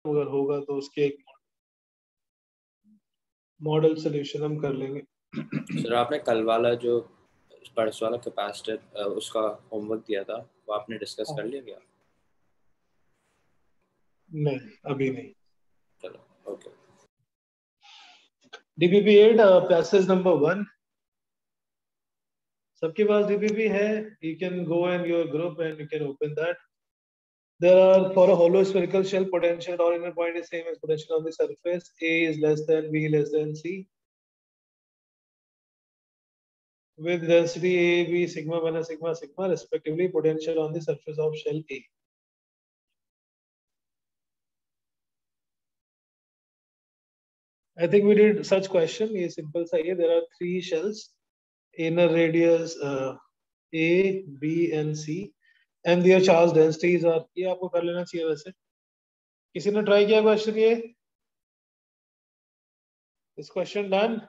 अगर होगा तो उसके एक मॉडल सोल्यूशन हम कर लेंगे। सर आपने कल वाला जो परसों वाला कैपेसिटर उसका होमवर्क दिया था वो आपने डिस्कस कर लिया क्या? नहीं, अभी नहीं। चलो ओके। DPP8 पैसेज नंबर 1, सबके पास DPP है? You can go in your group and you can open that. There are, for a hollow spherical shell, potential at all inner point is same as potential on the surface. A is less than B less than C. With density A, B, sigma 1 and sigma sigma respectively, potential on the surface of shell A. I think we did such question. ये simple सा है. There are 3 shells, inner radius A, B and C, and their charge densities are. ये आपको कर लेना चाहिए वैसे. किसी ने try किया question ये? Is question done?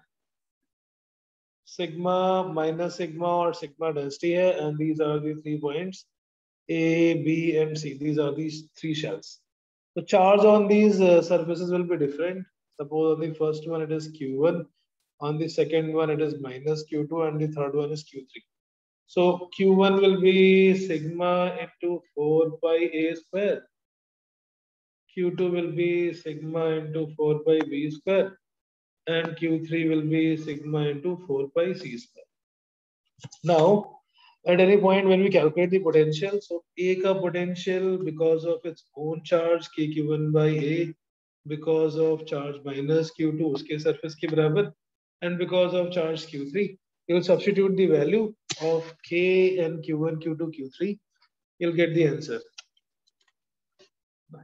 Sigma minus sigma or sigma density है, and these are the 3 points A, B and C. These are these 3 shells. The charge on these surfaces will be different. Suppose on the first one it is Q1, on the second one it is minus Q2, and the third one is Q3. So Q1 will be sigma into 4 pi A square. Q2 will be sigma into 4 pi B square. And Q3 will be sigma into 4 pi C square. Now, at any point when we calculate the potential, so A ka potential because of its own charge KQ1 by A, because of charge minus Q2 उसके surface के बराबर, and because of charge Q3, you will substitute the value of K and Q1, Q2, Q3, you'll get the answer.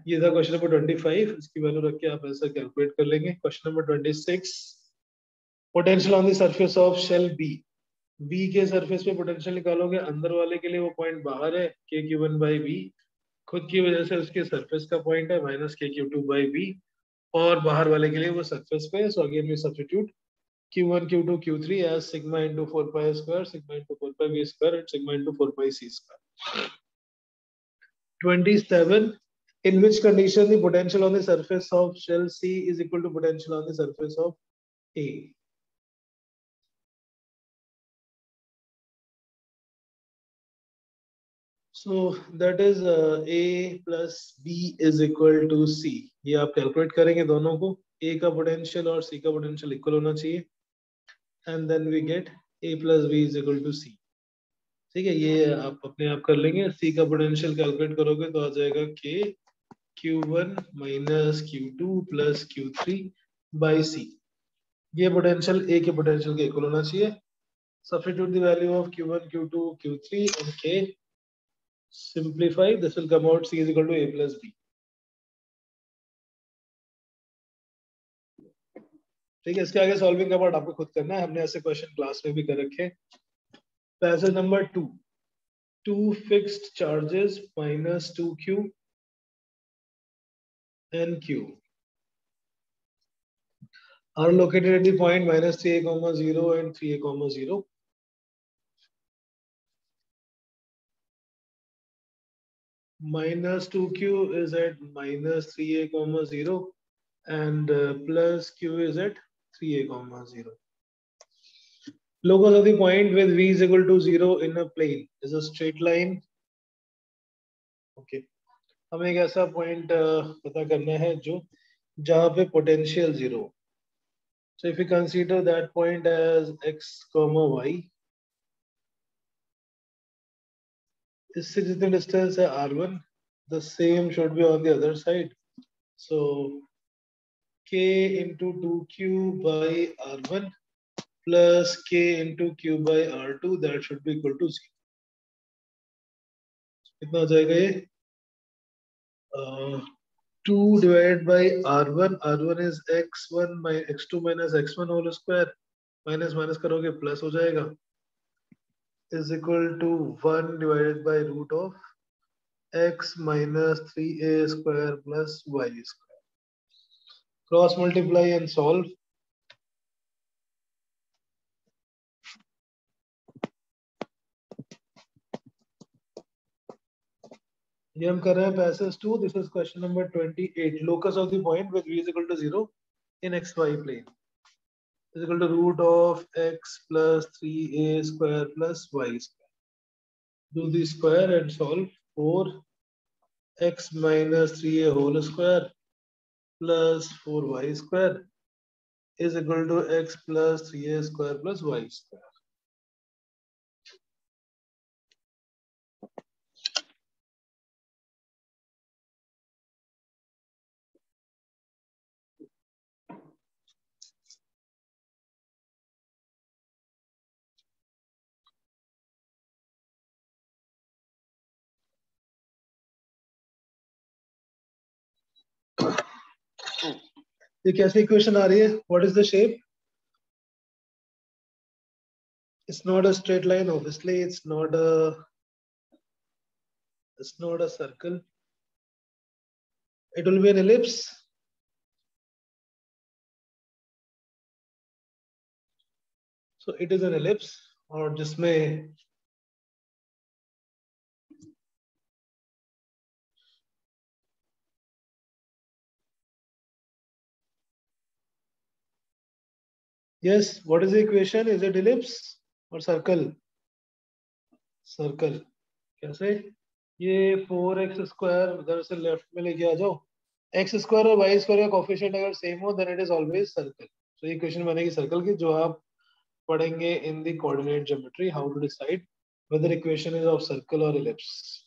ये था question number 25, इसकी value रख के आप ऐसा कैलकुलेट कर लेंगे. Question number 26, potential on the surface of shell B. B के सरफेस पे पोटेंशियल निकालोगे, अंदर वाले के लिए वो पॉइंट बाहर है KQ1 बाई बी, खुद की वजह से उसके सरफेस का पॉइंट है माइनस KQ2 बाई बी, और बाहर वाले के लिए वो सरफेस पे है. So again we substitute Q1, Q2, Q3 as sigma into 4 pi square, sigma into 4 pi b square, and sigma into 4 pi c square. 27, in which condition the potential on the surface of shell C is equal to potential on the surface of A. So that is A plus B is equal to C. ये आप calculate करेंगे दोनों को. A का potential और C का potential equal होना चाहिए, and then we get A plus B is equal to C. ठीक है, ये आप अपने आप कर लेंगे. C का पोटेंशियल कैलकुलेट करोगे तो आ जाएगा K Q1 minus Q2 plus Q3 by C. ये पोटेंशियल A के पोटेंशियल के इक्वल होना चाहिए. Substitute the value of Q1, Q2, Q3 and K. Simplify, this will come out C is equal to A plus B. ठीक है, इसके आगे solving का पार्ट आपको खुद करना है. हमने ऐसे क्वेश्चन क्लास में भी कर रखे. Passage number 2, 2 fixed charges minus 2Q and Q are located at the point minus 3a, 0 and 3a, 0. Minus 2Q is at minus 3a, 0 and plus Q is at 3a, 0. Locus of the point with V is equal to 0 in a plane is a straight line. Okay. हमें एक ऐसा point पता करना है जो जहां पे potential 0. So if we consider that point as x, y, इससे जितनी डिस्टेंस है r1, the same should be on the other side. So k into 2q by r1 plus k into q by r2, that should be equal to 0. कितना हो जाएगा ये? 2 divided by r1. r1 is x1 by x2 minus x1 whole square. Minus minus करोगे plus हो जाएगा, is equal to 1 divided by root of x minus 3a square plus y square. Cross multiply and solve. ये हम कर रहे हैं passes 2. This is question number 28. Locus of the point with v is equal to 0 in xy plane is equal to root of x plus 3a square plus y square. Do the square and solve. 4x minus 3a whole square plus 4y square is equal to x plus 3a square plus y square. ये कैसी equation आ रही है? What is the shape? It's not a straight line, obviously. It's not a circle. It will be an ellipse. So it is an ellipse, और जिसमें yes, what is the equation? Is it ellipse or circle? Circle. कैसे? ये 4x square उधर से left में लेके आ जाओ. x square और y स्क्वायर का कोफिशिएंट अगर सेम हो, then it is always circle. So ये इक्वेशन बनेगी सर्कल की, जो आप पढ़ेंगे in the coordinate geometry. How to decide whether equation is of circle or ellipse.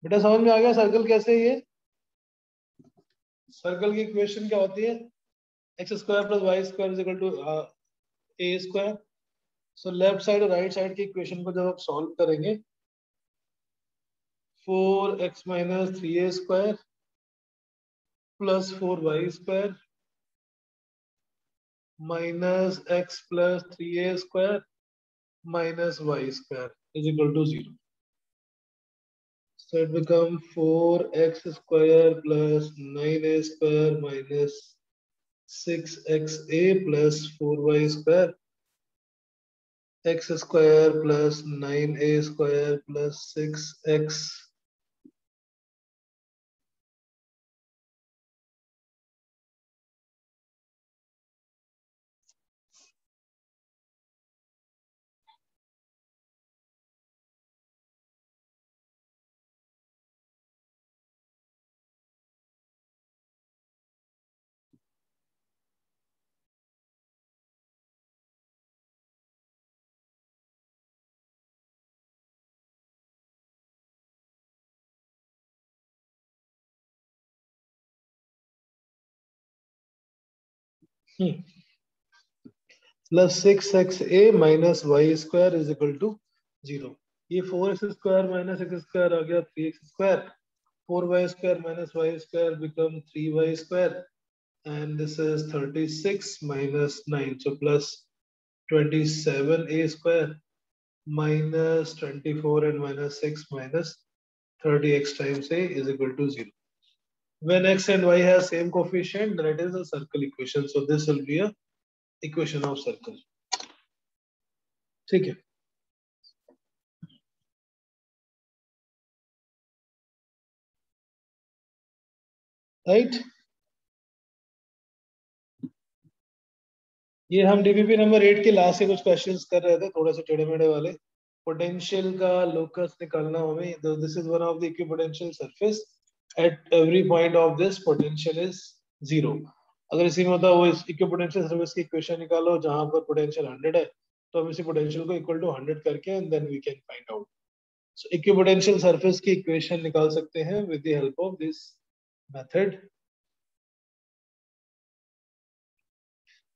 बेटा समझ में आ गया सर्कल कैसे है? ये सर्कल की इक्वेशन क्या होती है? X square plus y square is equal to a square. So left side और राइट साइड की इक्वेशन को जब आप सॉल्व करेंगे, 4x minus 3a square plus 4y square minus x plus 3a square minus y square is equal to 0. So it become 4x square plus 9a square minus 6xa plus 4y square, x square plus 9a square plus 6x plus 6xa minus y square is equal to 0. ये 4x square minus x square आ गया 3x square. 4y square minus y square become 3y square, and this is 36 minus 9, so plus 27a square minus 24 and minus 6 minus 30x times a is equal to 0. When x and y has same coefficient, then it is a circle equation. So this will be a equation of circle. ठीक है. Right? ये हम DPP number 8 के last से कुछ questions कर रहे थे, थोड़े से टेढ़े मेढ़े वाले. पोटेंशियल का लोकस निकालना हमें. This is one of the equipotential surface. At every point of this potential is 0. अगर इसी में होता वो इक्विपोटेंशियल सरफेस की इक्वेशन निकालो जहां पर पोटेंशियल 100 है, तो हम इसी पोटेंशियल को इक्वल टू 100 करके and then we can find out. So equipotential surface की इक्वेशन निकाल सकते हैं with the help of this method.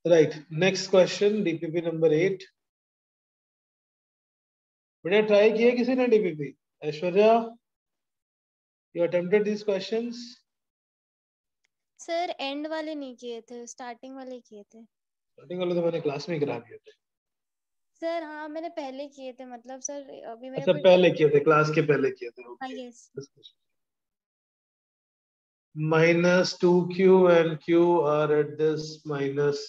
Right. Next question, DPP number 8. बेटा ट्राई किया किसी ने DPP? Aishwarya, you attempted these questions? Sir and वाले नहीं किए थे, स्टार्टिंग वाले किए थे. स्टार्टिंग वाले तो मैंने क्लास में करा दिए थे. सर हाँ मैंने पहले किए थे, मतलब सर अभी मेरे अच्छा पहले किए थे, क्लास के पहले किए थे. हाँ yes. Minus 2q and q are at this minus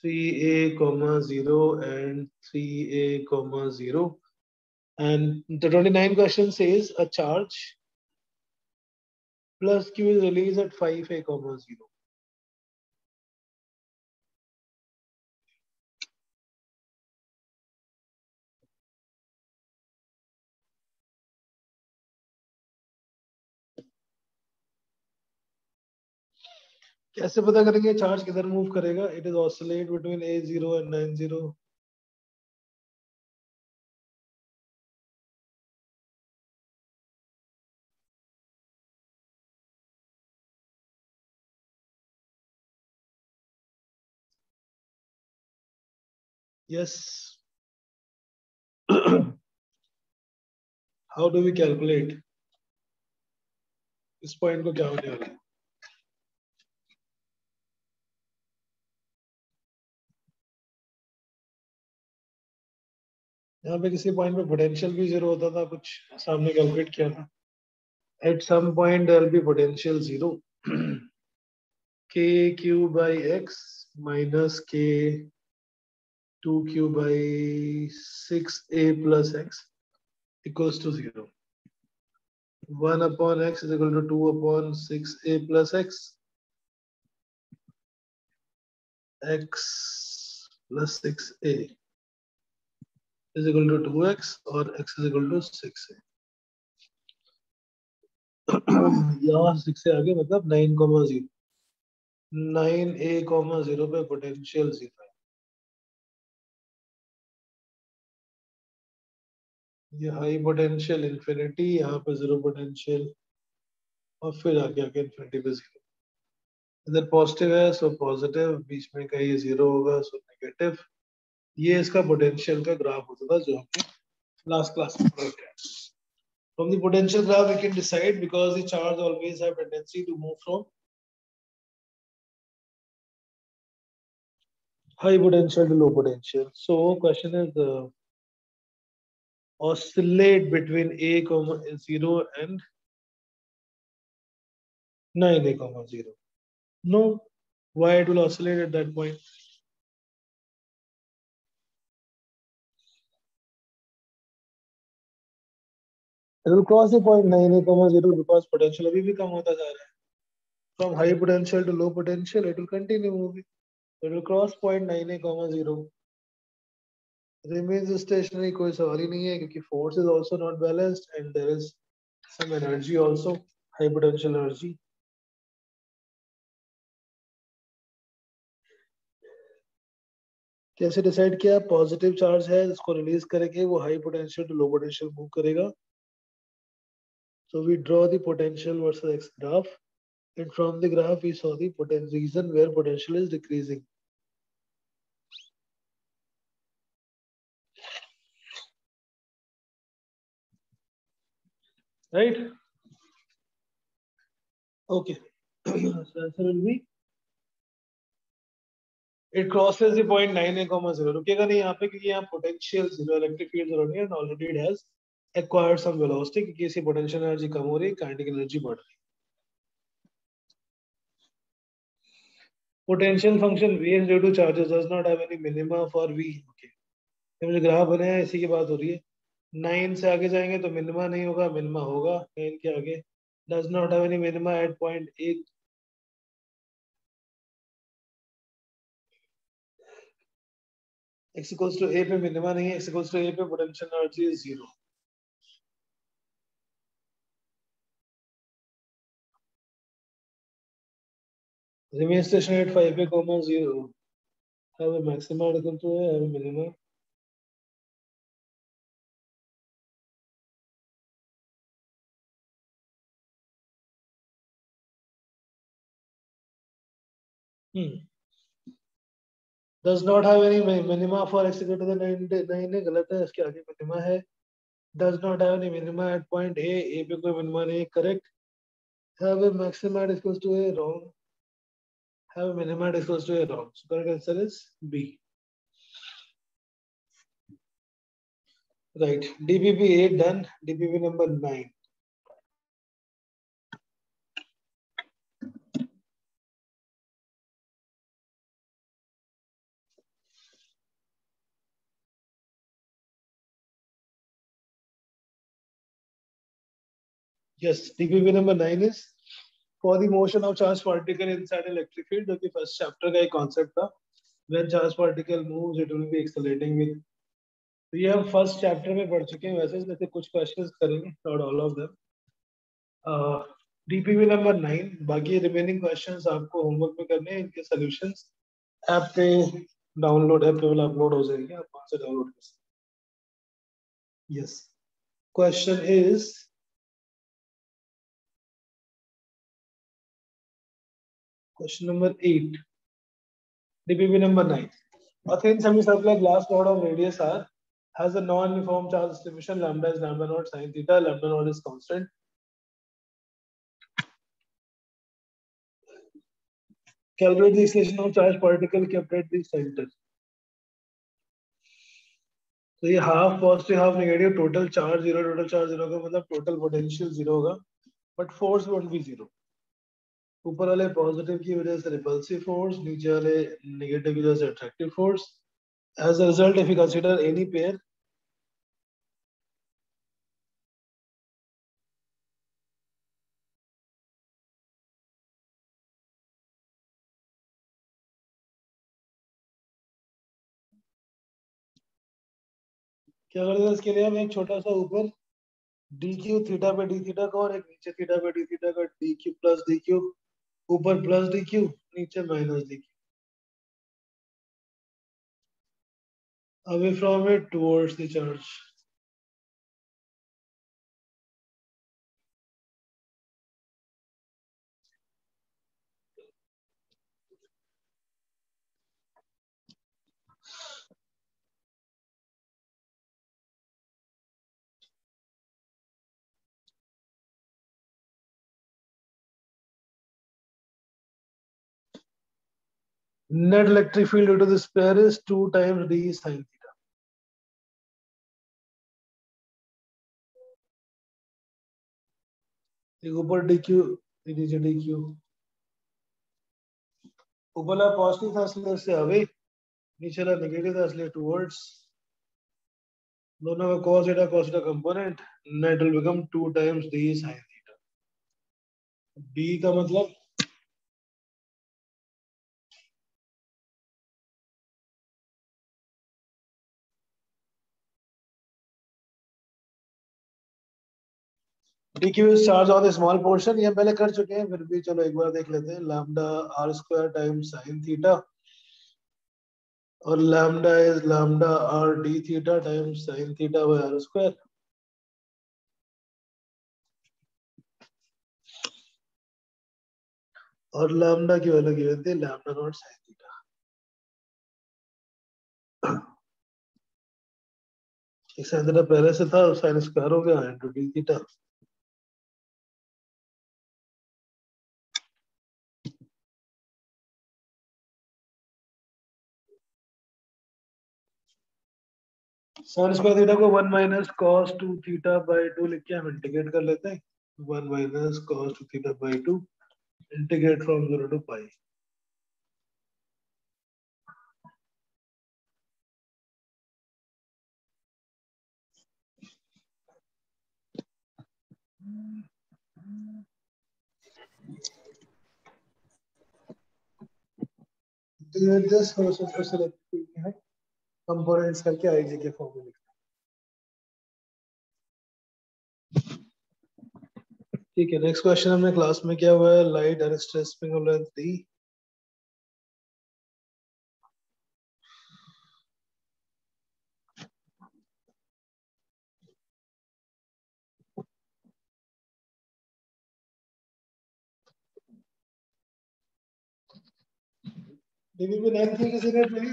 3a comma 0 and 3a comma 0. And the 29 question says a charge plus q is released at 5a comma 0. कैसे पता करेंगे चार्ज किधर मूव करेगा? It is oscillate between a0 and 90. Yes. How do we calculate? इस point को क्या होने वाला है? यहाँ पे किसी पॉइंट पे पोटेंशियल भी जीरो होता था, कुछ सामने कैलकुलेट किया था. At some point there will be potential 0. kq by x minus k2q by 6a plus x equals to 0. 1 upon x is equal to 2 upon 6a plus x. X plus 6a is equal to 2x or x is equal to 6a. यहाँ 6 से आगे मतलब 9,0. 9a, 0 पे potential 0 है. ये high potential infinity, यहाँ पे 0 potential और फिर आगे आके इंफिनिटी पे 0. इधर पॉजिटिव है सो पॉजिटिव, बीच में कहीं 0 होगा सो नेगेटिव. ये इसका पोटेंशियल का ग्राफ होता था जो हमने लास्ट क्लास में पढ़ा था. From the potential graph we can decide, because the charge always have tendency to move from high potential to low potential. So question is oscillate between a, 0 and 9a, 0. No, why it will oscillate at that point? It will cross the point 9a, 0 because potential अभी भी कम होता जा रहा है. From high potential to low potential, it will continue moving. It will cross point 9a, 0. Remains stationary, कोई सवाल ही नहीं है क्योंकि force is also not balanced and there is some energy also, high potential energy. कैसे decide किया? Positive charge है, इसको release करेंगे, वो high potential to low potential move करेगा. So we draw the potential versus x graph, and from the graph we saw the region where potential is decreasing. Right? Okay. So answer will be, it crosses the point 9a, 0. रुकेगा नहीं यहाँ पे क्योंकि यहाँ potential 0, electric field 0 नहीं है, and already it has acquired some velocity क्योंकि इसकी potential energy कम हो रही है, kinetic energy बढ़ रही है. Potential function v is due to charges does not have any minima for v. Okay. ये मुझे ग्राफ बनाया, इसी की बात हो रही है. 9 से आगे जाएंगे तो मिनिमा नहीं होगा, मिनिमा होगा 9 के आगे. Does not have any minima at point 8. X equals to a पे मिनिमा नहीं है, x equals to a पे potential energy is 0. Remain stationary at 5a, 0. Have a maxima equal to a, have a minima. Does not have any minima for x equal to the 9 है, गलत है, इसके आगे minima है. Does not have any minima at point a पे कोई minima नहीं है, correct. Have a maxima equals to a, wrong. Have a minima equals to a, wrong. So correct answer is B. Right. DPP 8 done. DPP number 9. Yes, DPP number 9 is for the motion of charged particle inside electric field, जो कि first chapter का एक concept था. When charged particle moves, it will be accelerating with. तो ये हम first chapter में पढ़ चुके हैं. वैसे कुछ questions करेंगे, not all of them. DPP number 9. बाकी remaining questions आपको homework में करने हैं. इनके solutions ऐप पे डाउनलोड ऐप पे अपलोड हो जाएंगे. आप वहां से डाउनलोड कर सकते हैं. Yes. Question is. Question number 8. DPP number 9. A thin semicircular glass rod of radius r has a non-uniform charge distribution. Lambda is lambda naught sin theta. Lambda naught is constant. Calculate the acceleration of charged particle kept at the center. तो ये half positive half negative, total charge zero का मतलब total potential zero होगा, but force won't be zero. ऊपर वाले positive की वजह से रिपल्सिव फोर्स, नीचे वाले नेगेटिव की वजह से attractive force. As a result, if you consider any pair, क्या करते हैं इसके लिए हम एक छोटा सा ऊपर डी क्यू थीटा पे डी थीटा का और एक नीचे थीटा पे डी थीटा का D Q plus D Q, ऊपर प्लस डी क्यू नीचे minus D Q, away from it towards the charge. Net electric field due to this pair is 2 times d sin theta. ऊपर D Q नीचे D Q, ऊपर वाला positive था इसलिए उससे away, नीचे वाला नेगेटिव था इसलिए टुवर्ड्स. दोनों का cos theta component, net will become 2 times d sin theta. b का मतलब dq is charge on the small portion. ये हम पहले कर चुके हैं, फिर भी चलो एक बार देख लेते हैं. Lambda r square times sin theta और lambda is lambda r d theta times sin theta by r square. और लैम्डा की वैल्यू गिवन थी lambda naught sin theta. sin theta पहले से था, sin स्क्वायर हो गया into d theta. sin square theta को 1 minus cos 2 थीटा by 2 लिख के हम इंटीग्रेट कर लेते हैं. 1 minus cos 2 theta by 2 integrate from 0 to pi. Integrate this process select है कंपोनेंट्स करके आईजी के फॉर्म में लिखते हैं. ठीक है, नेक्स्ट क्वेश्चन हमने क्लास में किया हुआ है. Light and stress spring of length D. DBP 9 थी किसी ने try?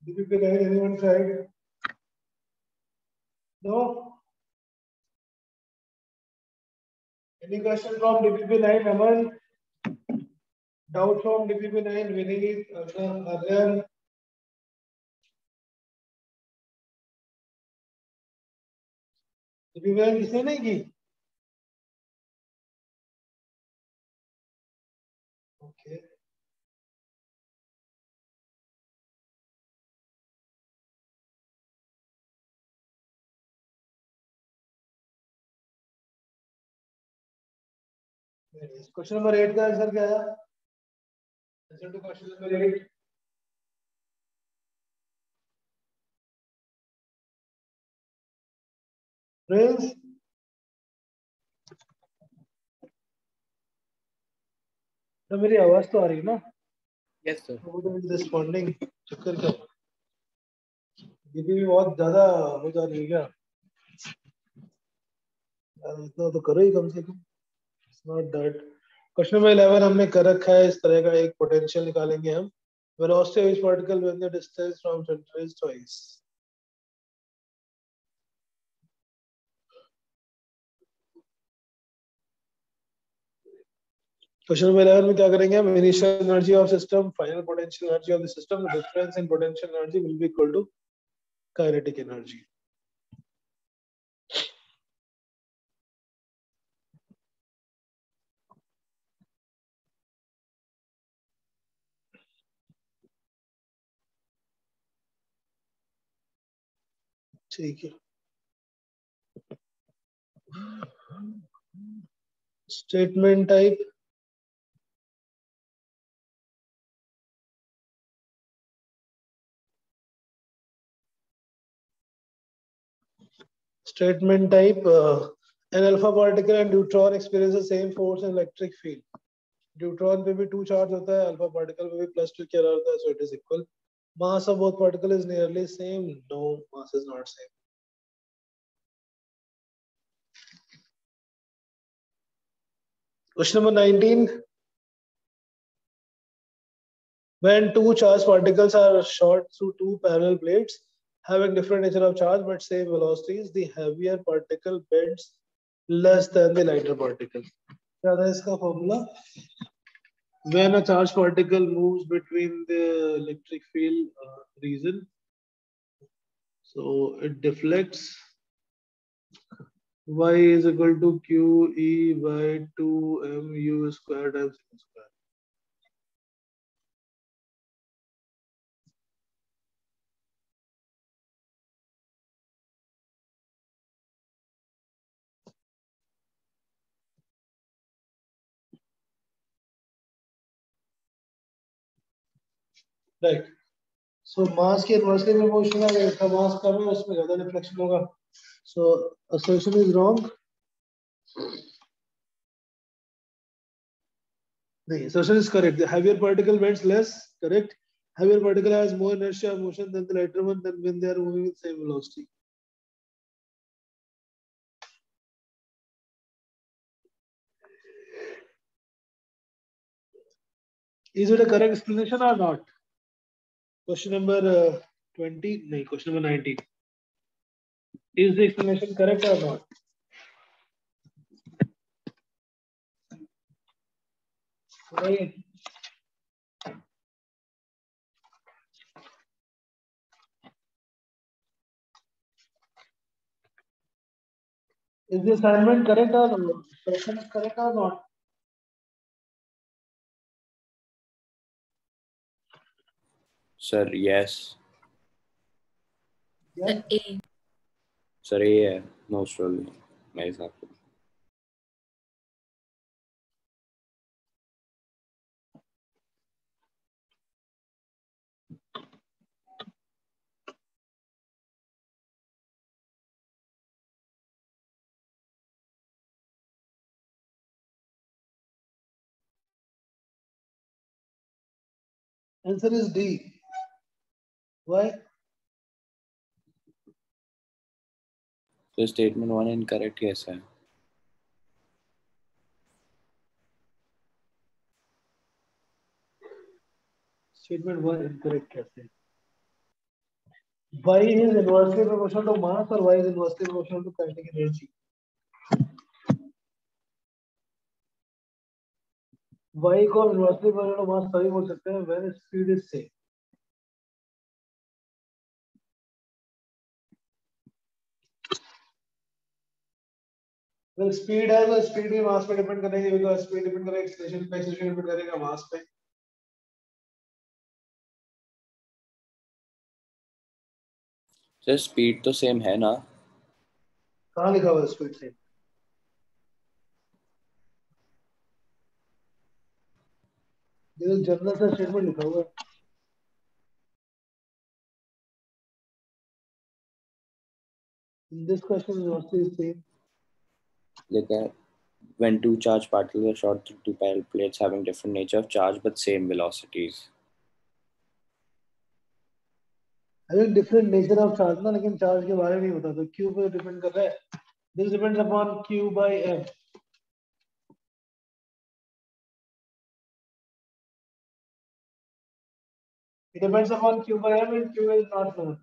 DBP 9 anyone tried? No. Any question from DPP 9? Aman? Doubt from DPP 9? Vinny, Aryan? DPP 9 किसने नहीं की? Okay. क्वेश्चन नंबर 8 का आंसर क्या है? Answer to question number 8। Friends, तो मेरी आवाज तो आ रही है ना? Yes sir. रिस्पॉन्डिंग चक्कर क्या? दीदी भी बहुत ज्यादा हो जा रही है क्या? इतना तो करो ही कम से कम। It's not that. Question number 11 हमने कर रखा है, इस तरह का एक पोटेंशियल निकालेंगे हम। velocity of each particle when the distance from center is twice. Question number 11 में क्या करेंगे हम? Initial energy of system, final potential energy of the system, the difference in potential energy will be equal to kinetic energy. ठीक है। Statement type, statement type, an alpha particle and neutron experience the same force and electric field. Neutron पे भी 2 charge होता है, alpha particle पे भी +2 क्या होता है, so it is equal. Mass of both particle is nearly same. No, mass is not same. Question number 19. When two charged particles are shot through two parallel plates having different nature of charge but same velocities, the heavier particle bends less than the lighter particle. क्या था इसका formula? When a charged particle moves between the electric field region, so it deflects. Y is equal to Q E by 2mu square times m square. Right. So mass के inversely proportional है, इसका mass कम है, उसमें ज़्यादा deflection होगा. So assertion is wrong. The assertion is correct. The heavier particle bends less. Correct. Heavier particle has more inertia of motion than the lighter one, than when they are moving with same velocity. Is it a correct explanation or not? Question number 20. No, question number 19. Is the explanation correct or not? Right. Is the assignment correct or not? Question is correct or not? Sir yes. Yes. Sir ये है most probably मेरे हिसाब से। Answer is D. Why? तो statement 1 incorrect कैसा है? Statement 1 incorrect कैसे? Y is inversely proportional to mass or Y is inversely proportional to kinetic energy. Y को inversely proportional to mass तभी बोल सकते हैं when speed is same. Well, speed है तो speed भी mass पे depend करेगी, because speed depend करेगा acceleration पे, acceleration depend करेगा mass पे. सर स्पीड तो सेम है ना? कहाँ लिखा हुआ है speed same? ये तो जनरल सा स्टेटमेंट लिखा हुआ है। In this question is also the same. लेकिन when two charged particles are shot through two parallel plates having different nature of charge but same velocities. Having different nature of charge ना, लेकिन charge के बारे में नहीं बता, तो Q पे डिपेंड कर रहा है. This depends upon Q by M. It depends upon Q by M and Q is not known.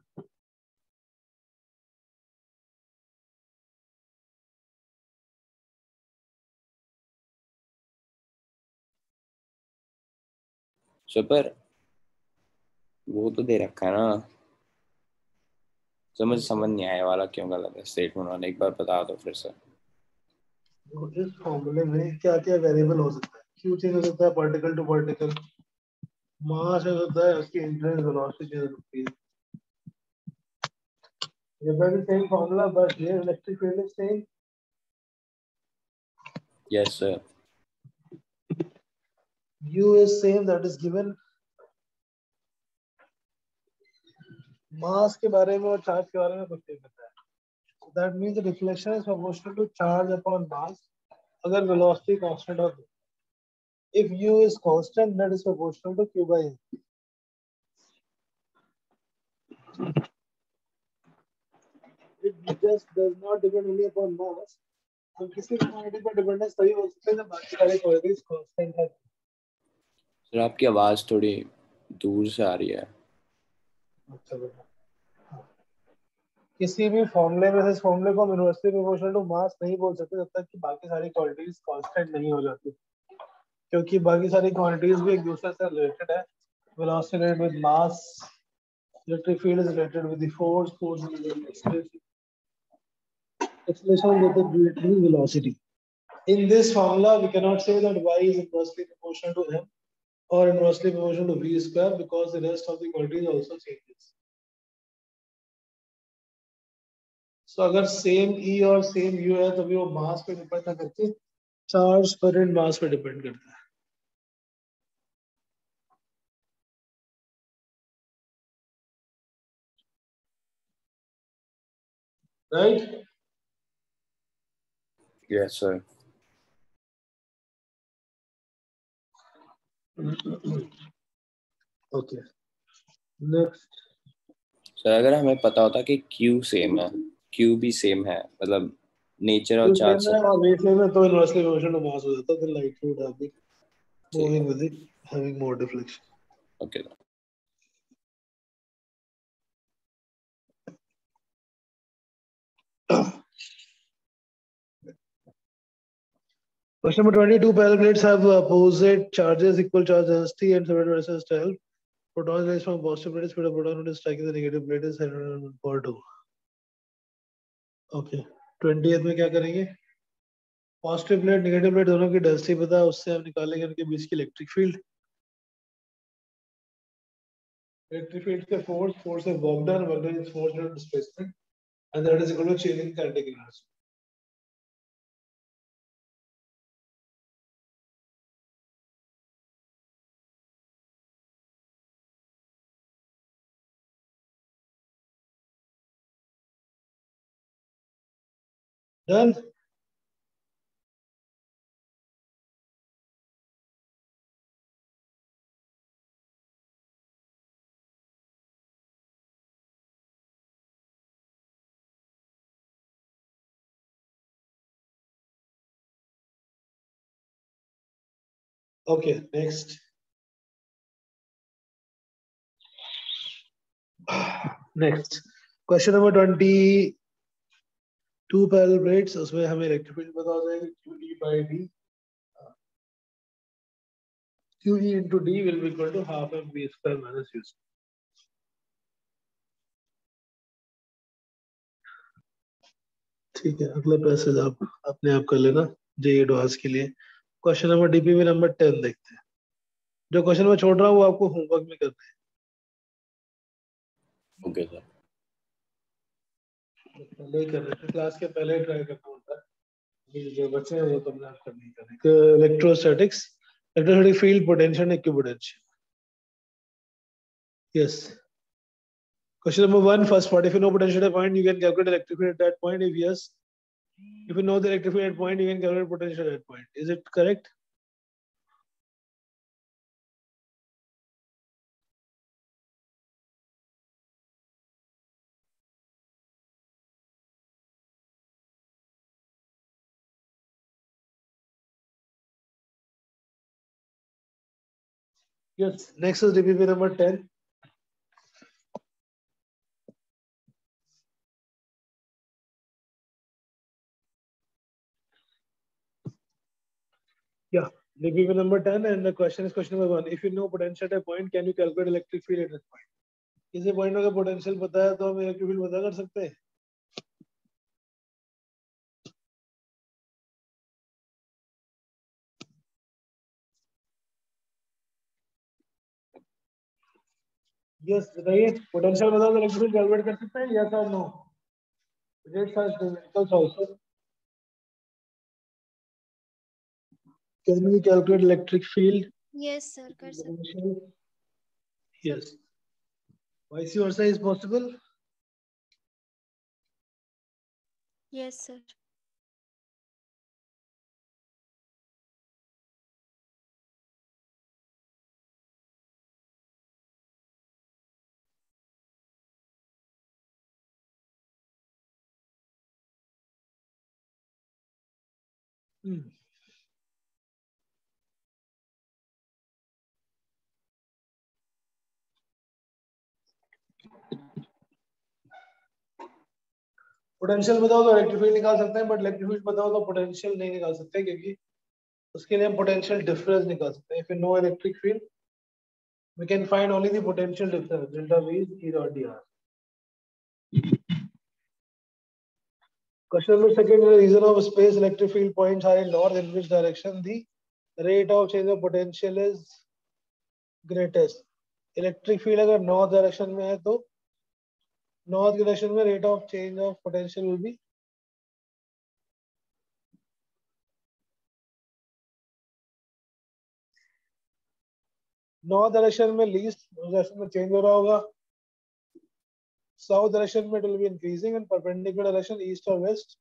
So पर वो तो दे रखा है ना, तो मुझे समझ नहीं आया वाला क्यों गलत है स्टेटमेंट वाला, एक बार बता दो फिर से। इस फॉर्मूले में क्या क्या वेरिएबल हो सकता है? Q चेंज हो सकता है particle to particle, mass change होता है, उसकी इंटरनल वेलोसिटी चेंज होती है. ये बात सेम फॉर्मूला, बस ये electric field is same. Yes sir. U is same, that is given. मास के बारे में और चार्ज के बारे में कुछ नहीं पता है. So that means the deflection is proportional to charge upon mass. अगर velocity constant हो तो. If U is constant, that is proportional to Q by M. It just does not depend only upon mass. हम किसी quantity पर dependence तभी हो सकते हैं जब बाकी सारी क्वांटिटीज कांस्टेंट है. सर आपकी आवाज थोड़ी दूर से आ रही है. अच्छा बेटा, किसी भी फॉर्मूले में से इस फॉर्मूले को हम इनवर्सली प्रोपोर्शनल टू मास नहीं बोल सकते जब तक कि बाकी सारी क्वांटिटीज कांस्टेंट नहीं हो जाती, क्योंकि बाकी सारी क्वांटिटीज भी एक दूसरे से रिलेटेड है. Velocity related with mass, electric field is related with the force, force is related with acceleration related with velocity. In this formula, we cannot say that y is inversely proportional to m or inversely proportional to v square because the rest of the quantities also changes. So अगर same E और same U है तो भी वो मास पे depend ना करके charge पर एंड मास पे डिपेंड करता है. Right? Yes sir. Okay. Next. Sir अगर हमें पता होता कि Q सेम है, Q भी सेम है, मतलब नेचर और चार्ज same है और वेट सेम है तो इनवर्सली प्रोपोर्शनल टू मास हो जाता है. Then light would have been moving with it, having more deflection. Okay. Question number 22. Parallel plates have opposite charges, equal charge density, and separate versus 12. Protons raised from positive plate, speed of proton is striking the negative plate is 100/2. Okay. 20th में क्या करेंगे? Positive plate negative plate दोनों की density पता है, उससे हम निकालेंगे उनके बीच की इलेक्ट्रिक फील्ड. इलेक्ट्रिक फील्ड से फोर्स है work done is force due to displacement and that is equal to change in kinetic energy. Done. Okay, next. Next. Question number 22 parallel plates, उसमें हमें इलेक्ट्रिक फील्ड पता हो जाएगी QE by D. QE into D will be equal to half mv square minus u square. ठीक है, अगला passage आप अपने आप कर लेना जे एडवांस के लिए. क्वेश्चन नंबर डीपीवी नंबर 10 देखते हैं. जो क्वेश्चन मैं छोड़ रहा हूँ वो आपको होमवर्क में करना है. Okay sir. पहले कर रहे थे, क्लास के पहले ट्राई करना होता है. ये जो बच्चे हैं वो तो अपने आप कर नहीं करेंगे. Electrostatics Electric field, potential, and equipotential. Yes. Question number 1, first part. If you know potential at a point, you can calculate electric field at that point. If yes, if you know the electric field at point, you can calculate potential at that point. Is it correct? Yes. Next is DPP number 10. Yeah. DPP number 10, and the question is question number 1. If you know potential at a point, can you calculate electric field at that point? किसी point का potential पता है तो हम electric field पता कर सकते हैं. यस बताइए, पोटेंशियल बताओ तो इलेक्ट्रिक फील्ड कैलकुलेट कर सकते हैं, यस और no? Rates are numericals also. Can we calculate electric field? Yes sir, कर सकते. Potential? Yes. Vice versa is possible. Yes sir. Potential बताओ तो इलेक्ट्रिक फील्ड निकाल सकते हैं, बट इलेक्ट्रिक फील्ड बताओ तो पोटेंशियल नहीं निकाल सकते, क्योंकि उसके लिए हम पोटेंशियल डिफरेंस निकाल सकते हैं. If you know electric field, we can find only the potential difference. Delta V is E dot dr. Question number 2, in the region of space, electric field points are in north. In which direction the rate of change of potential is greatest? Electric field अगर north direction में है तो north direction में rate of change of potential will be north direction में least, direction में change हो रहा होगा. South direction में it will be increasing, and perpendicular direction east or west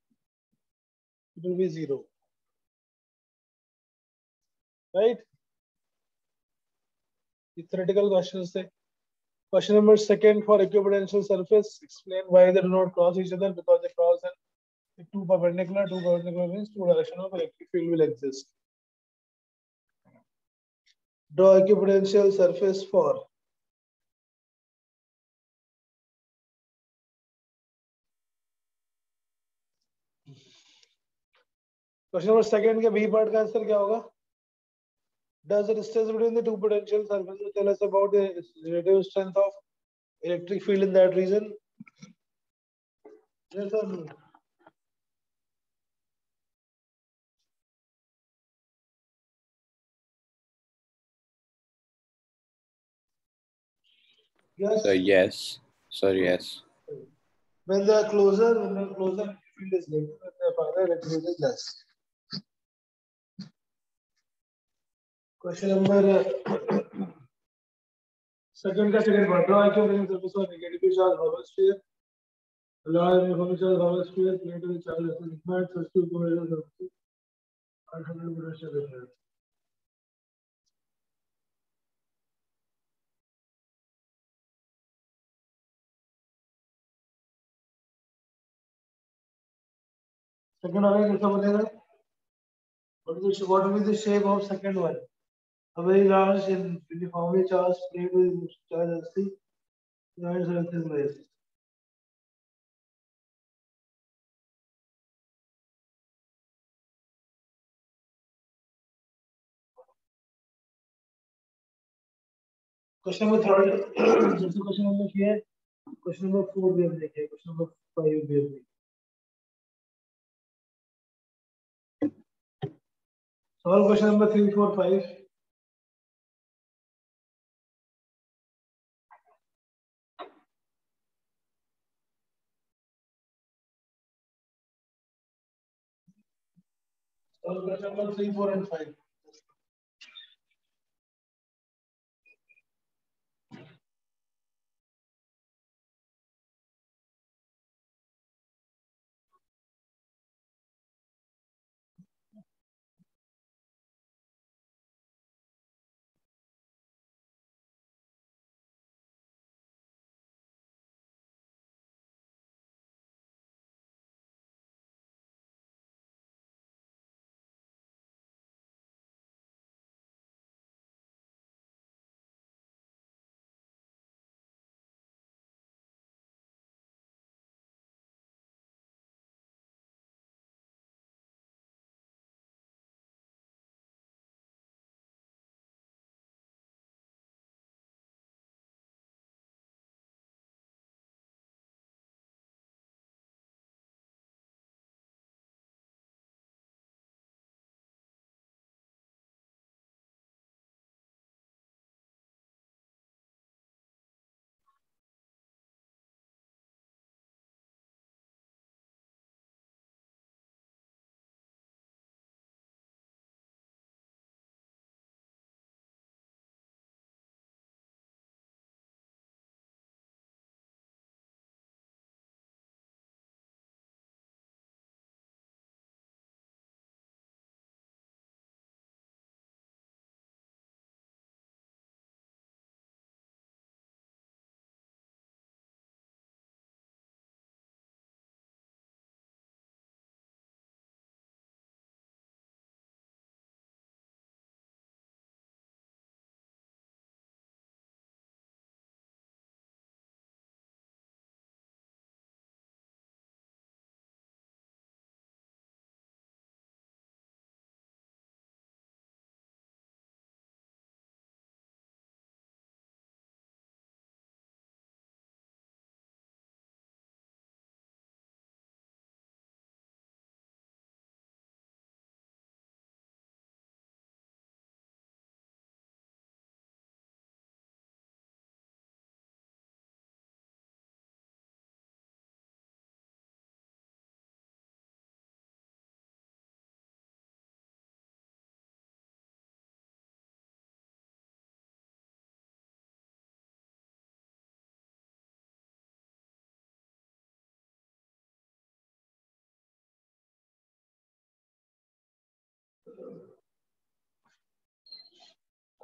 it will be 0. Right? The theoretical questions थे. Question number 2, for equipotential surface, explain why they do not cross each other. Because they cross and two perpendicular means two direction of electric field will exist. Draw equipotential surface for question number 2 के B part का answer क्या होगा? Does the distance between the two potential surfaces tell us about the relative strength of electric field in that region? Yes or no? Yes. So yes. Sir, yes. When they are closer, field is greater. When they are farther, electric field is less. Question number 2 का second part. Draw equipotential surface for negatively charged hollow sphere. Large uniformly charged hollow sphere, negatively charged as a lightning, such two equipotential surfaces. Alternate potential difference. Second वाला कैसा बनेगा? What will be the shape of second one? A very large and uniformly charged plate with charge as the large surface base. Question number 3, जैसे question number 3 है, question number 4 भी हम देखें, question number 5 भी हम देखें. Solve question number 3, 4, 5. Solve question number 3, 4 and 5.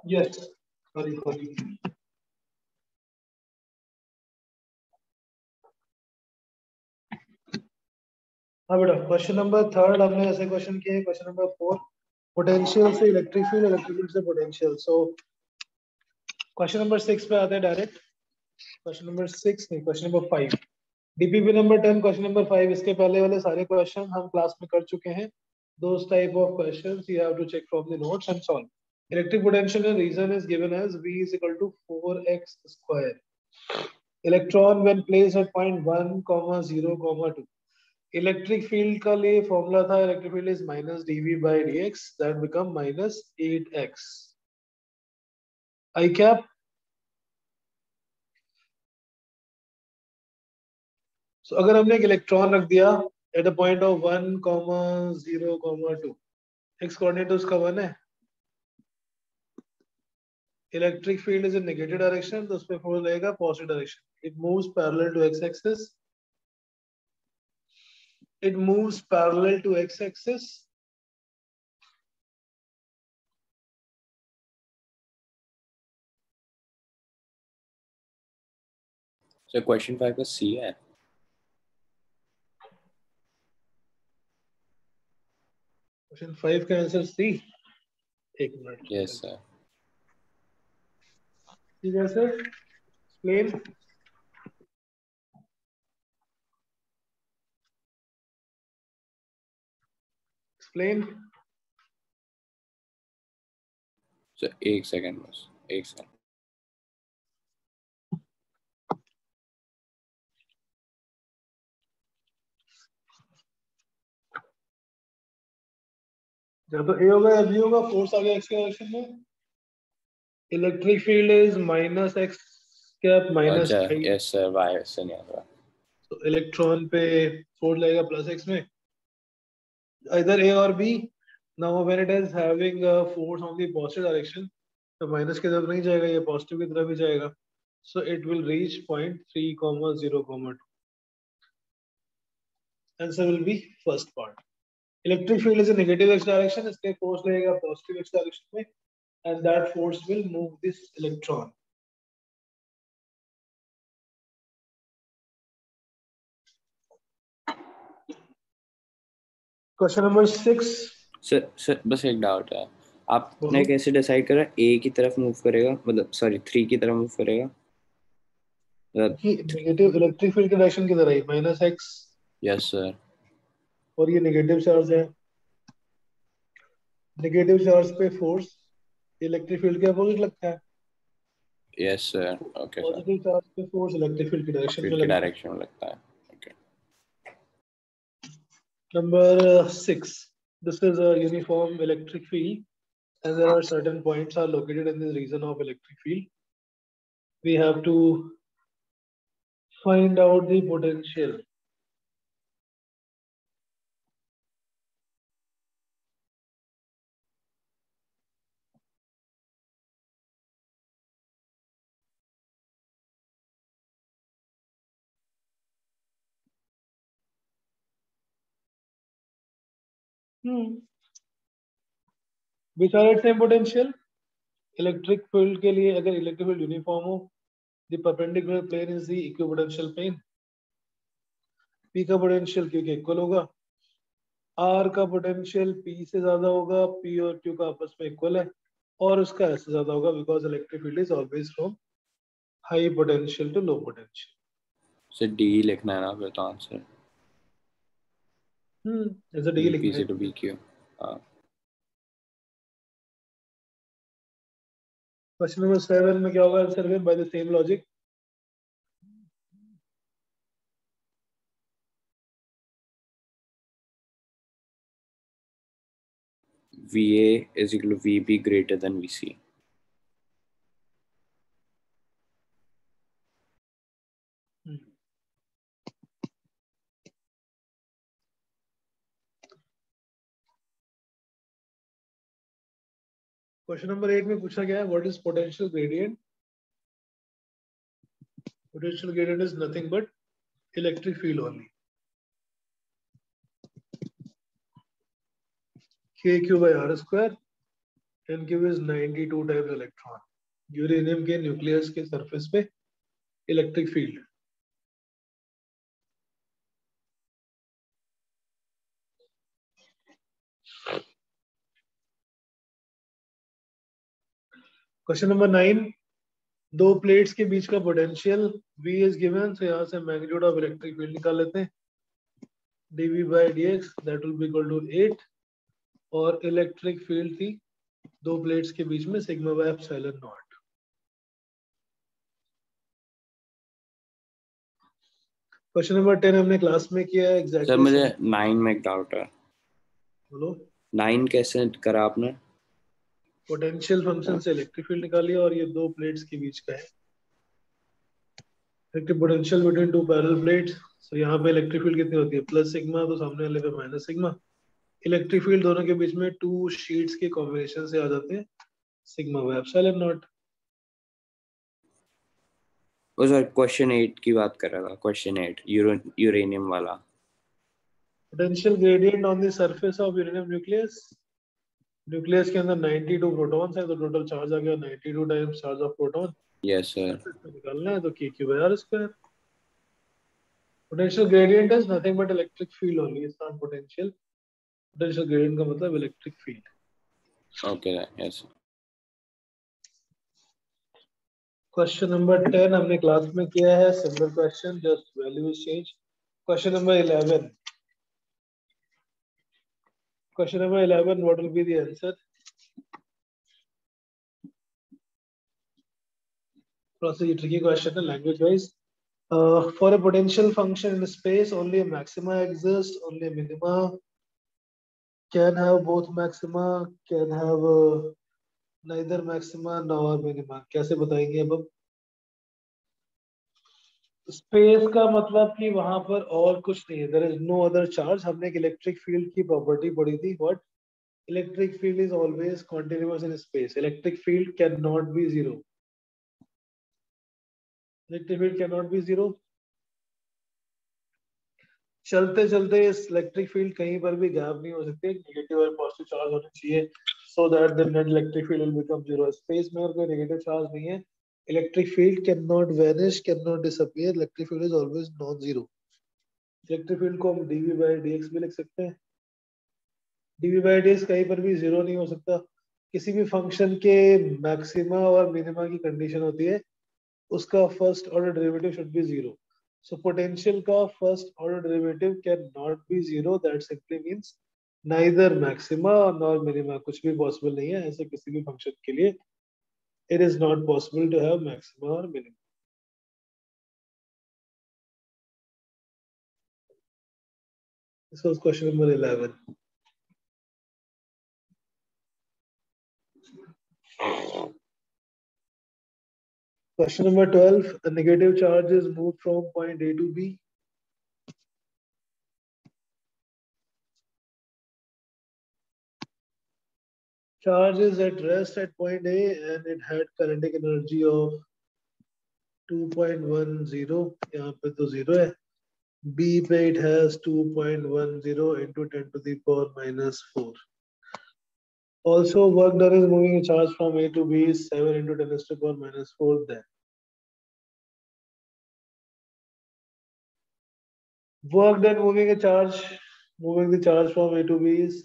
Yes. Sorry. हाँ बेटा, क्वेश्चन नंबर 3 हमने ऐसे क्वेश्चन किए. क्वेश्चन नंबर 4, पोटेंशियल से इलेक्ट्रिक फील्ड, इलेक्ट्रिक फील्ड से पोटेंशियल. सो क्वेश्चन नंबर 6 पे आते हैं डायरेक्ट. क्वेश्चन नंबर 6 नहीं, question number 5. DPP number 10, question number 5. इसके पहले वाले सारे क्वेश्चन हम क्लास में कर चुके हैं. Those type of questions you have to check from the notes and solve. Electric potential and reason is given as V is equal to 4x square. Electron when placed at point 1, 0, 2. Electric field का लिए formula था, electric field is minus dV by dx, that become minus 8x. I cap. So अगर हमने एक electron रख दिया at a point of 1, 0, 2, x coordinate उसका 1 है. Electric field is in negative direction, तो उसमें फोर्स लगेगा positive direction. It moves parallel to x-axis. It moves parallel to x-axis. So question 5 का C है. Question 5 का आंसर C. एक minute. Yes sir. ठीक है सर. Explain. Explain. So एक सेकंड बस, एक सेकंड. या तो A होगा या B होगा. फोर्स आ गया x के डायरेक्शन में. Electric field is minus x cap minus अच्छा, i. yes sir, y से नहीं आ रहा. तो इलेक्ट्रॉन पे फोर्स लगेगा प्लस x में. Either A or B. Now when it is having a force on the positive direction, तो माइनस की तरफ नहीं जाएगा, ये पॉजिटिव की तरफ ही जाएगा. So it will reach point 3, 0, 2. Answer will be first part. Electric field is in negative x direction. इसके force लगेगा positive x direction में, and that force will move this electron. Question number 6. Sir बस एक doubt है. आपने कैसे decide करा A की तरफ मूव करेगा, मतलब सॉरी 3 की तरफ मूव करेगा? नेगेटिव इलेक्ट्रिक फील्ड की डायरेक्शन किधर आई? Minus x. Yes sir. और ये नेगेटिव चार्ज है. नेगेटिव चार्ज पे फोर्स इलेक्ट्रिक फील्ड के अपोजिट लगता है. Yes sir. Okay sir. Positive charge पे फोर्स इलेक्ट्रिक फील्ड की डायरेक्शन में फील्ड की लगता है. डायरेक्शन में लगता है. Okay. Number 6. This is a uniform electric field, and there are certain points are located in the region of electric field. We have to find out the potential. Which are at same potential? Electric field के लिए अगर electric field uniform हो, the perpendicular plane is the equipotential plane. P का potential Q के equal होगा. R का potential P से ज्यादा होगा. P और Q का आपस में equal है, और उसका S से ज्यादा होगा, because electric field is always from high potential to low potential. Sir D लिखना है ना फिर तो आंसर. ऐसा D लिखना P है. से to BQ. हाँ. Question number 7 में क्या होगा आंसर में? By the same logic. VA is equal to VB greater than VC. Question number 8 में पूछा गया है what is potential gradient. Potential gradient is nothing but electric field only. K Q by R square. and Q is 92 times electron. Uranium के nucleus के surface पे electric field. Question number 9. दो plates के बीच का पोटेंशियल V इज गिवन, तो यहाँ से मैग्नीट्यूड ऑफ इलेक्ट्रिक फील्ड निकाल लेते हैं. dV by dx that will be equal to 8 और इलेक्ट्रिक फील्ड थी दो प्लेट्स के बीच में sigma by epsilon not. Question number 10 हमने क्लास में किया है एग्जैक्टली. सर मुझे 9 में एक डाउट है. बोलो. 9 कैसे करा आपने? पोटेंशियल फंक्शन से इलेक्ट्रिक फील्ड निकाली और ये दो प्लेट्स के बीच का है. Electric potential between two parallel plates. So यहाँ पे इलेक्ट्रिक फील्ड कितनी होती है? प्लस सिग्मा, तो सामने वाले पे माइनस सिग्मा. इलेक्ट्रिक फील्ड दोनों के बीच में टू शीट्स के कॉम्बिनेशन से आ जाते हैं सिग्मा बाय एप्सिलॉन नॉट. वो सर क्वेश्चन 8 की बात कर रहा था. क्वेश्चन 8 यूरेनियम वाला. Potential gradient on the surface of uranium nucleus. Nucleus के अंदर 92 प्रोटॉन्स है, तो टोटल चार्ज आ गया 92 times charge of proton. Yes sir. निकालना है तो Q/R². Potential gradient is nothing but electric field only, it's not potential. Potential gradient का मतलब electric field. Okay yes. Question number 10 हमने क्लास में किया है. Simple question, just value is change. Question number 11. Question number 11, what will be the answer? Process tricky question, language wise. For a potential function in space, only a maxima exists, only a minima can have both maxima, can have neither maxima nor minima. कैसे बताएंगे अब? Space का मतलब कि वहां पर और कुछ नहीं है. There is no other charge. हमने एक इलेक्ट्रिक फील्ड की प्रॉपर्टी पढ़ी थी. What? Electric field is always continuous in space. Electric field cannot be zero. Electric field cannot be zero. चलते चलते इस इलेक्ट्रिक फील्ड कहीं पर भी गैप नहीं हो सकते. नेगेटिव और पॉजिटिव चार्ज होने चाहिए so that the net electric field will become zero. Space में और कोई नेगेटिव चार्ज नहीं है. Electric field cannot vanish, cannot disappear. Electric field is always non-zero. Electric field को हम dV by dx भी लिख सकते हैं. dV by dx कहीं पर भी जीरो नहीं हो सकता. किसी भी फंक्शन के मैक्सिमा और मिनिमा की कंडीशन होती है, उसका first order derivative should be zero. So potential का first order derivative can not be zero. That simply means neither maxima nor minima, कुछ भी पॉसिबल नहीं है ऐसे किसी भी फंक्शन के लिए. It is not possible to have maxima और minima. This was question number 11. Question number 12. A negative charge is moved from point A to B. Charge is at rest at point A and it had kinetic energy of 2.10. यहाँ पे तो 0 है. B पे it has 2.10 into 10 to the power minus 4. Also, work done is moving a charge from A to B is 7 into 10 to the power minus 4 then. Work done moving the charge from A to B is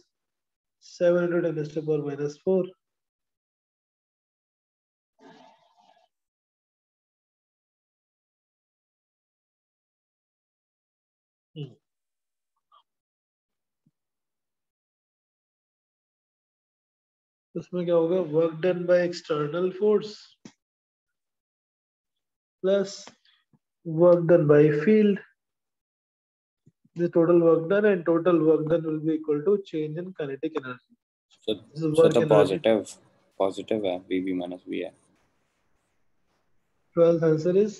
7 into 10 to the power minus 4. उसमें क्या होगा? Work done by external force plus work done by field. The total work done and total work done will be equal to change in kinetic energy. So the positive है, BB minus B है. 12th answer is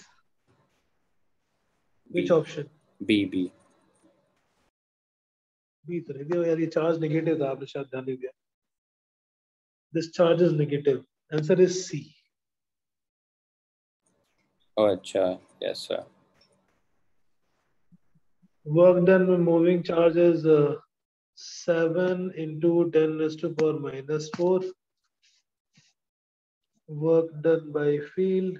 which option? B. B तो नहीं दिया यार, ये charge negative था, आपने शायद ध्यान नहीं दिया. This charge is negative. Answer is C. Oh अच्छा, yes sir. Work done with moving charge is 7 into 10 raised to power minus 4. work done by field,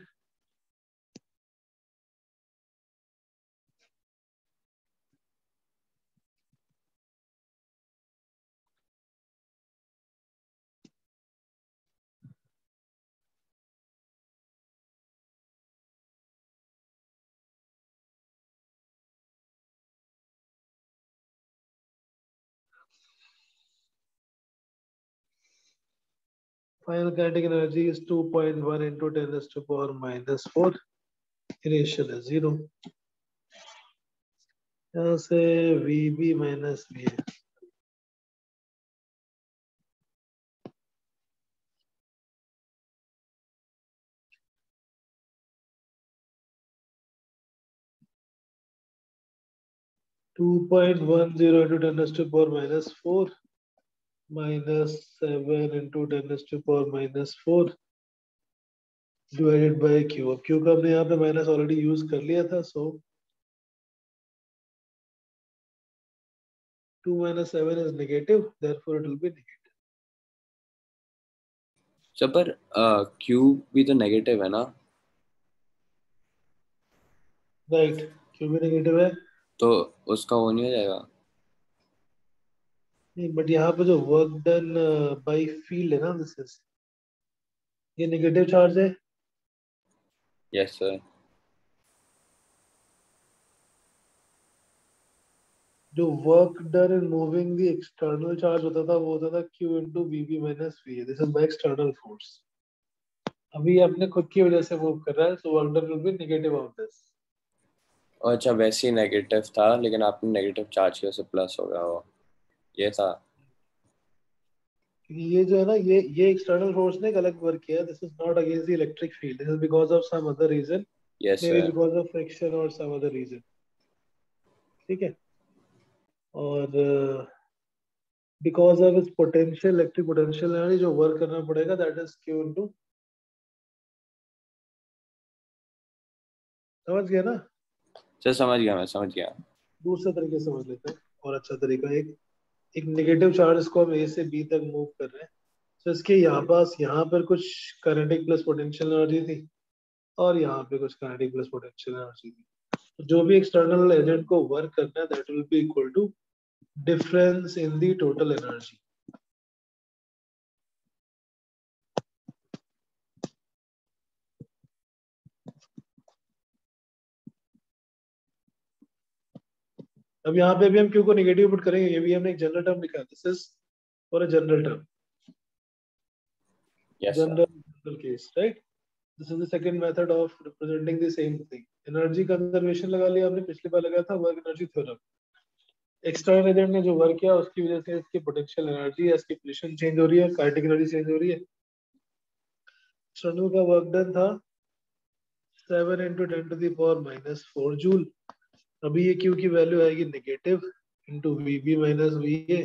final kinetic energy is 2.1 into 10 raised to power minus 4. Initial is 0. यहाँ से VB minus VA. Two point one zero into 10 raised to power minus 4 minus 7 into 10 raised to power minus 4 divided by Q. अब Q का हमने यहाँ पे minus already use कर लिया था, so 2 minus 7 is negative, therefore it will be negative. Sir पर Q भी तो नेगेटिव है ना? राइट, Q भी नेगेटिव है तो उसका वो नहीं हो जाएगा? नहीं, बट यहाँ पे जो वर्क डन बाय फील्ड है ना, दिस इज ये नेगेटिव चार्ज है. Yes sir. जो work done in moving the external charge होता था वो होता था Q into VB minus VA. This is my external force. अभी ये अपने खुद की वजह से मूव कर रहा है, so work done will be negative of this. अच्छा, वैसे ही नेगेटिव था लेकिन आपने नेगेटिव चार्ज किया से प्लस हो गया वो, ये था. ये जो है ना, ये एक्सटर्नल फोर्स ने एक अलग वर्क किया. This is not against the electric field, this is because of some other reason, yes may be sir. Because of friction और सम अदर रीजन. ठीक है. और because of its potential, electric potential energy जो work करना पड़ेगा, that is Q into. समझ गया ना? सर समझ गया, मैं समझ गया. दूसरे तरीके से समझ लेते हैं और अच्छा तरीका. एक एक नेगेटिव चार्ज को हम A से B तक मूव कर रहे हैं, तो इसके यहाँ पर कुछ काइनेटिक प्लस पोटेंशियल एनर्जी थी और यहाँ पे कुछ काइनेटिक प्लस पोटेंशियल एनर्जी थी. तो जो भी एक्सटर्नल एजेंट को वर्क करना है, that will be equal to difference in the total energy. अब यहाँ पे भी हम Q को नेगेटिव पुट करेंगे. ये भी हमने एक जनरल टर्म लिखा है. This is for a general term, yes sir. General case, right? This is the second method of representing the same thing. Energy conservation लगा लिया हमने, पिछली बार लगाया था work energy theorem. External agent ने जो वर्क किया उसकी वजह से इसकी पोटेंशियल एनर्जी या इसकी पोजीशन चेंज हो रही है, काइनेटिक एनर्जी चेंज हो रही है. एक्सटर्नल का वर्क डन था 7 into 10 to the power minus 4 joule. अभी ये Q की वैल्यू आएगी negative into VB minus VA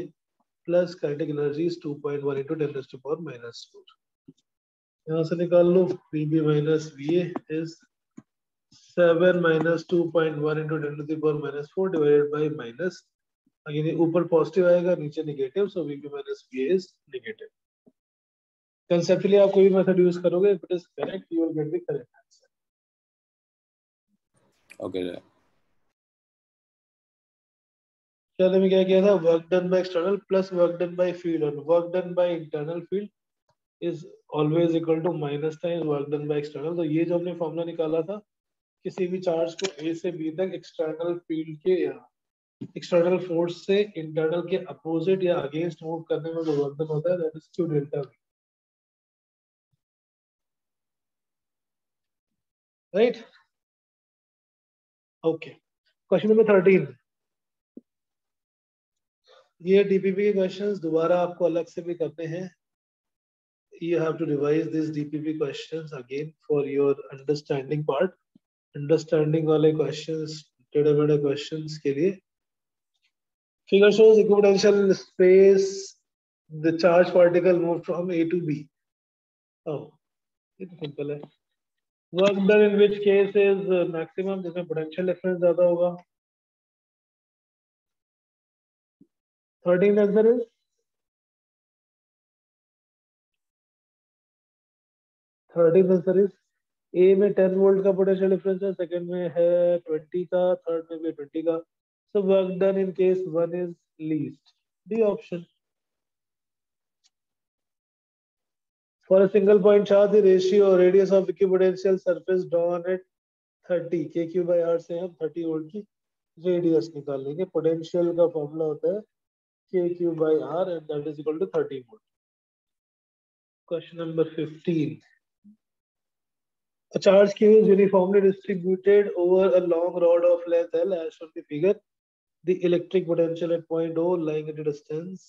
plus kinetic energy is 2.1 into 10 raised to power minus 4. यहाँ से निकाल लो. VB minus VA is 7 minus 2.1 into 10 to the power minus 4 divided by minus. Again ऊपर positive आएगा, नीचे negative, so VB minus VA is negative. Conceptually आप कोई भी method use करोगे, if it is correct you will get the correct answer. Okay sir. चलो मैं क्या किया था, work done by external plus work done by field, और work done by internal field is always equal to minus times work done by external. तो ये जो हमने फॉर्मूला निकाला था, किसी भी चार्ज को A से B तक एक्सटर्नल फील्ड के या एक्सटर्नल फोर्स से इंटरनल के अपोजिट या अगेंस्ट मूव करने में जो वर्क डन होता है, that is Q delta V. Right? Okay. Question number 13. ये DPP के क्वेश्चंस दोबारा आपको अलग से भी करने हैं. You have to revise these DPP questions again for your understanding part. Understanding वाले questions, टेढ़े मेढ़े questions के लिए. Figure shows equipotential space. The charge particle moved from A to B. Oh, ये तो simple है. Work done in which case is maximum, जिसमें potential difference ज़्यादा होगा. 13th answer is 13 answer is a में 10 वोल्ट का पोटेंशियल डिफरेंस है, second में है 20 का, थर्ड में भी 20 का. So work done in case 1 is least. The option. For a single point charge, the ratio or radius of equipotential surface drawn at 30 kq by r से हम 30 वोल्ट की रेडियस निकाल लेंगे. पोटेंशियल का फॉर्मूला होता है kq by r and that is equal to 30 volt. Question number 15. A charge q is uniformly distributed over a long rod of length L as shown in the figure. The electric potential at point O lying at a distance.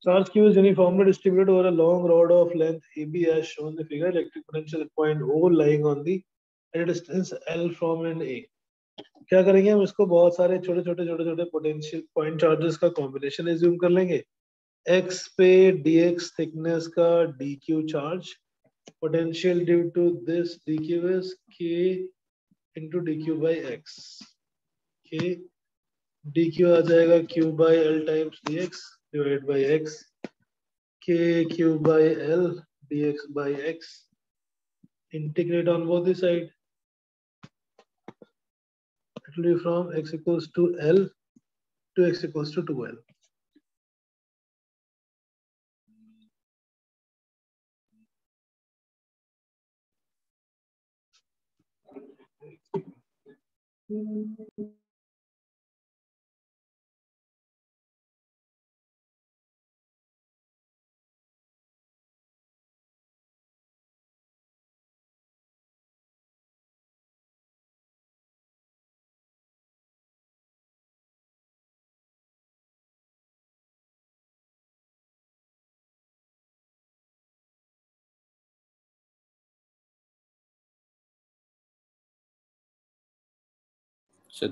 Charge q is uniformly distributed over a long rod of length AB as shown in the figure. Electric potential at point O lying on the at a distance L from an A. क्या करेंगे हम इसको बहुत सारे छोटे छोटे potential point charges का combination assume कर लेंगे. x पे dx थिकनेस का dq charge, potential due to this dq is k into dq by x. k dq आ जाएगा q by l times dx divided by x. k q by l dx by x. Integrate on both the side. It will be from x equals to l to x equals to 2l.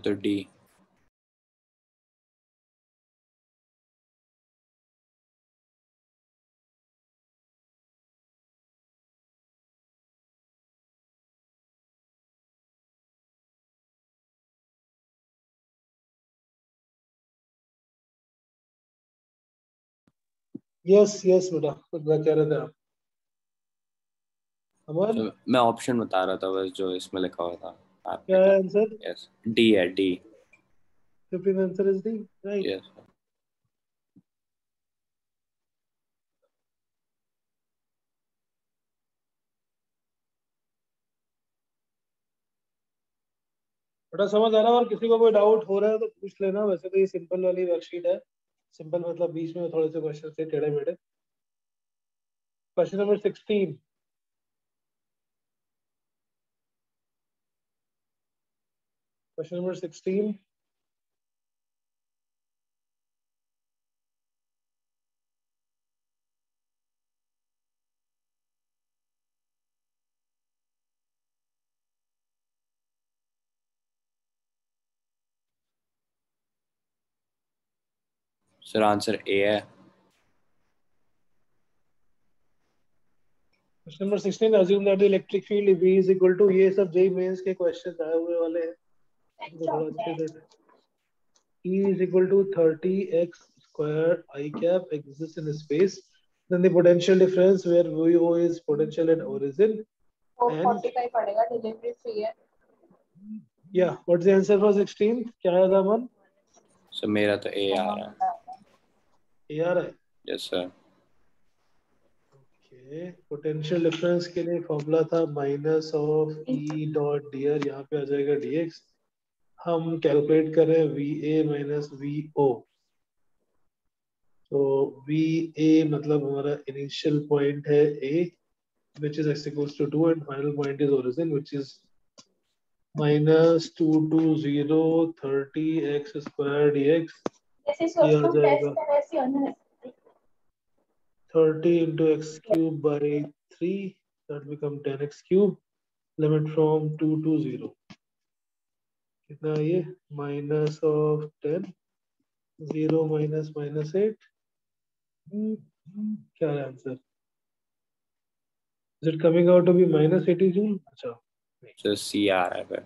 तो D. Yes yes बेटा, कुछ बात कह रहे थे आप. अमन, तो मैं ऑप्शन बता रहा था बस जो इसमें लिखा हुआ था आपके. क्या है आंसर? यस, डी है, D. 15 answer is D, right. Yes. बेटा समझ आ रहा है, और किसी को कोई डाउट हो रहा है तो पूछ लेना. वैसे तो ये सिंपल वाली वर्कशीट है. सिंपल मतलब बीच में थोड़े से क्वेश्चन थे टेढ़े मेढ़े. Question number 16. Question number 16. Sir answer A है. Question number 16. assume that the electric field V is equal to, ये सब जेई मेंस के क्वेश्चन आए हुए वाले हैं. इनको थोड़ा अच्छे से. E is equal to 30x square I cap exists in space. Then the potential difference where VO is potential at origin. And 45 पड़ेगा, delivery fee है. yeah, what's the answer for 16? क्या आया था मन? सर मेरा तो ए आ रहा है. ए आ रहा है. Yes sir. Okay, potential difference के लिए फॉर्मूला था minus of E dot D R. यहाँ पे आ जाएगा dx. हम कैलकुलेट कर रहे हैं VA माइनस VO. तो VA मतलब हमारा इनिशियल पॉइंट है A, which is x equals to 2, and final point is origin, which is minus 220 30x square dx. ये आ जाएगा 30 into x cube by 3, that become 10x cube. Limit from 2 to 0. कितना है ये? Minus of 10. 0 minus minus 8. क्या है answer? Is it coming out to be minus 80 joule? अच्छा. So C आ रहा है फिर.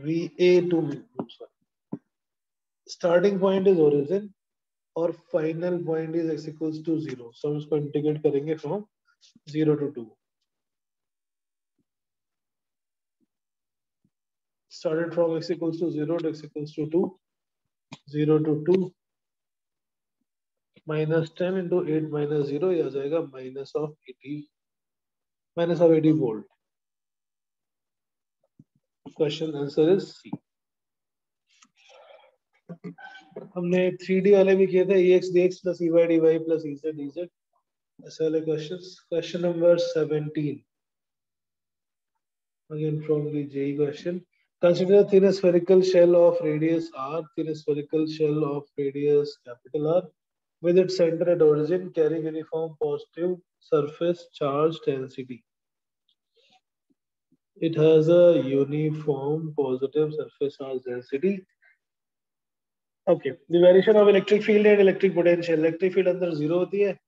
VA2 starting point is origin और final point is x equals to 0. So हम इसको integrate करेंगे from 0 to 2. Started from x equals to 0 to x equals to 2. 0 to 2 minus 10 into 8 minus 0 ये आ जाएगा minus of 80 volt. Question answer is C. हमने 3D वाले भी किए थे ex dx plus ey dy plus ez dz. ऐसे वाले questions. Question number 17. Again from the JEE question. Consider a thin spherical shell of radius r, thin spherical shell of radius capital R, with its center at origin carrying uniform positive surface charge density. It has a uniform positive surface charge density. Okay. The variation of electric field and electric potential. Electric field अंदर 0 होती है.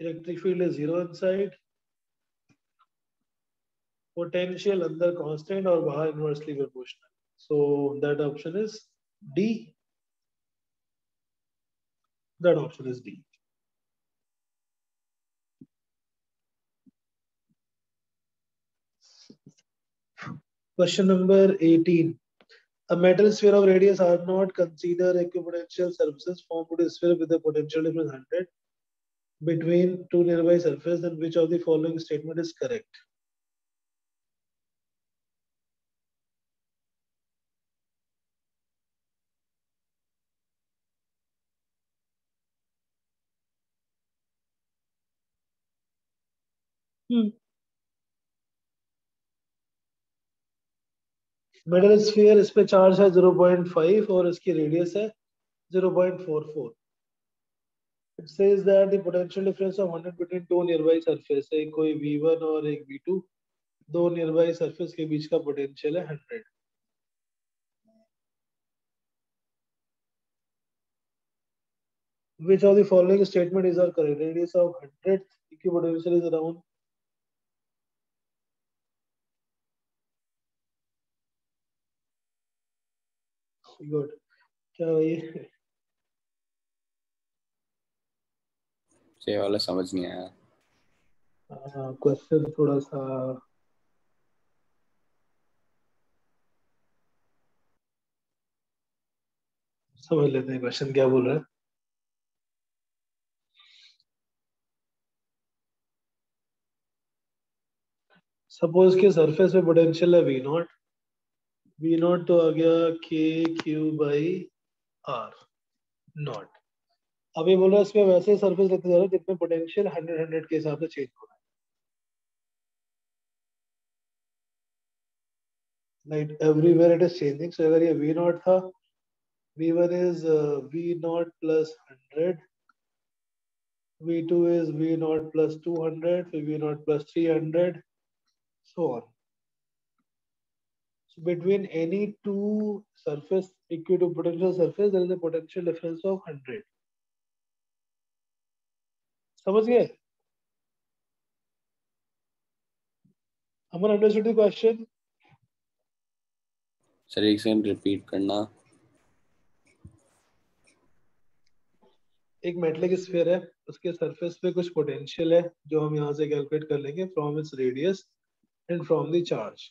Electric field is 0 inside. Potential अंदर constant और बाहर inversely proportional. So that option is D. That option is D. Question number 18. A metal sphere of radius R0 consider equipotential surfaces formed with a sphere with a potential difference 100 between two nearby surfaces, then which of the following statement is correct? Metal sphere इस पे charge है 0.5 और इसकी radius है 0.44. It says that the potential difference of 100 between two nearby surface, एक कोई V1 और एक V2, दो nearby surface के बीच का potential है 100. Which of the following statement is our correct? Radius of 100 equipotential is around good. क्या ये ये वाला समझ नहीं आया. क्वेश्चन थोड़ा सा समझ लेते हैं. क्वेश्चन क्या बोल रहा है. सपोज के सरफेस पे पोटेंशियल है V0. V0 तो आ गया KQ बाई R नॉट. अब ये बोल रहा है इसमें वैसे सरफेस लेते जा रहे हैं जितने पोटेंशियल 100 के हिसाब से चेंज हो रहा है. Like everywhere it is changing. So अगर ये V0 था, V1 is V0 plus 100, V2 is V0 plus 200, फिर V0 plus 300, so on. So between any two surface equipotential surface, there is a potential difference of 100. समझ गए? Aman understood the question? Sir एक second repeat करना. एक metallic sphere है, उसके surface पे कुछ पोटेंशियल है जो हम यहाँ से कैलकुलेट कर लेंगे from its radius and from the charge.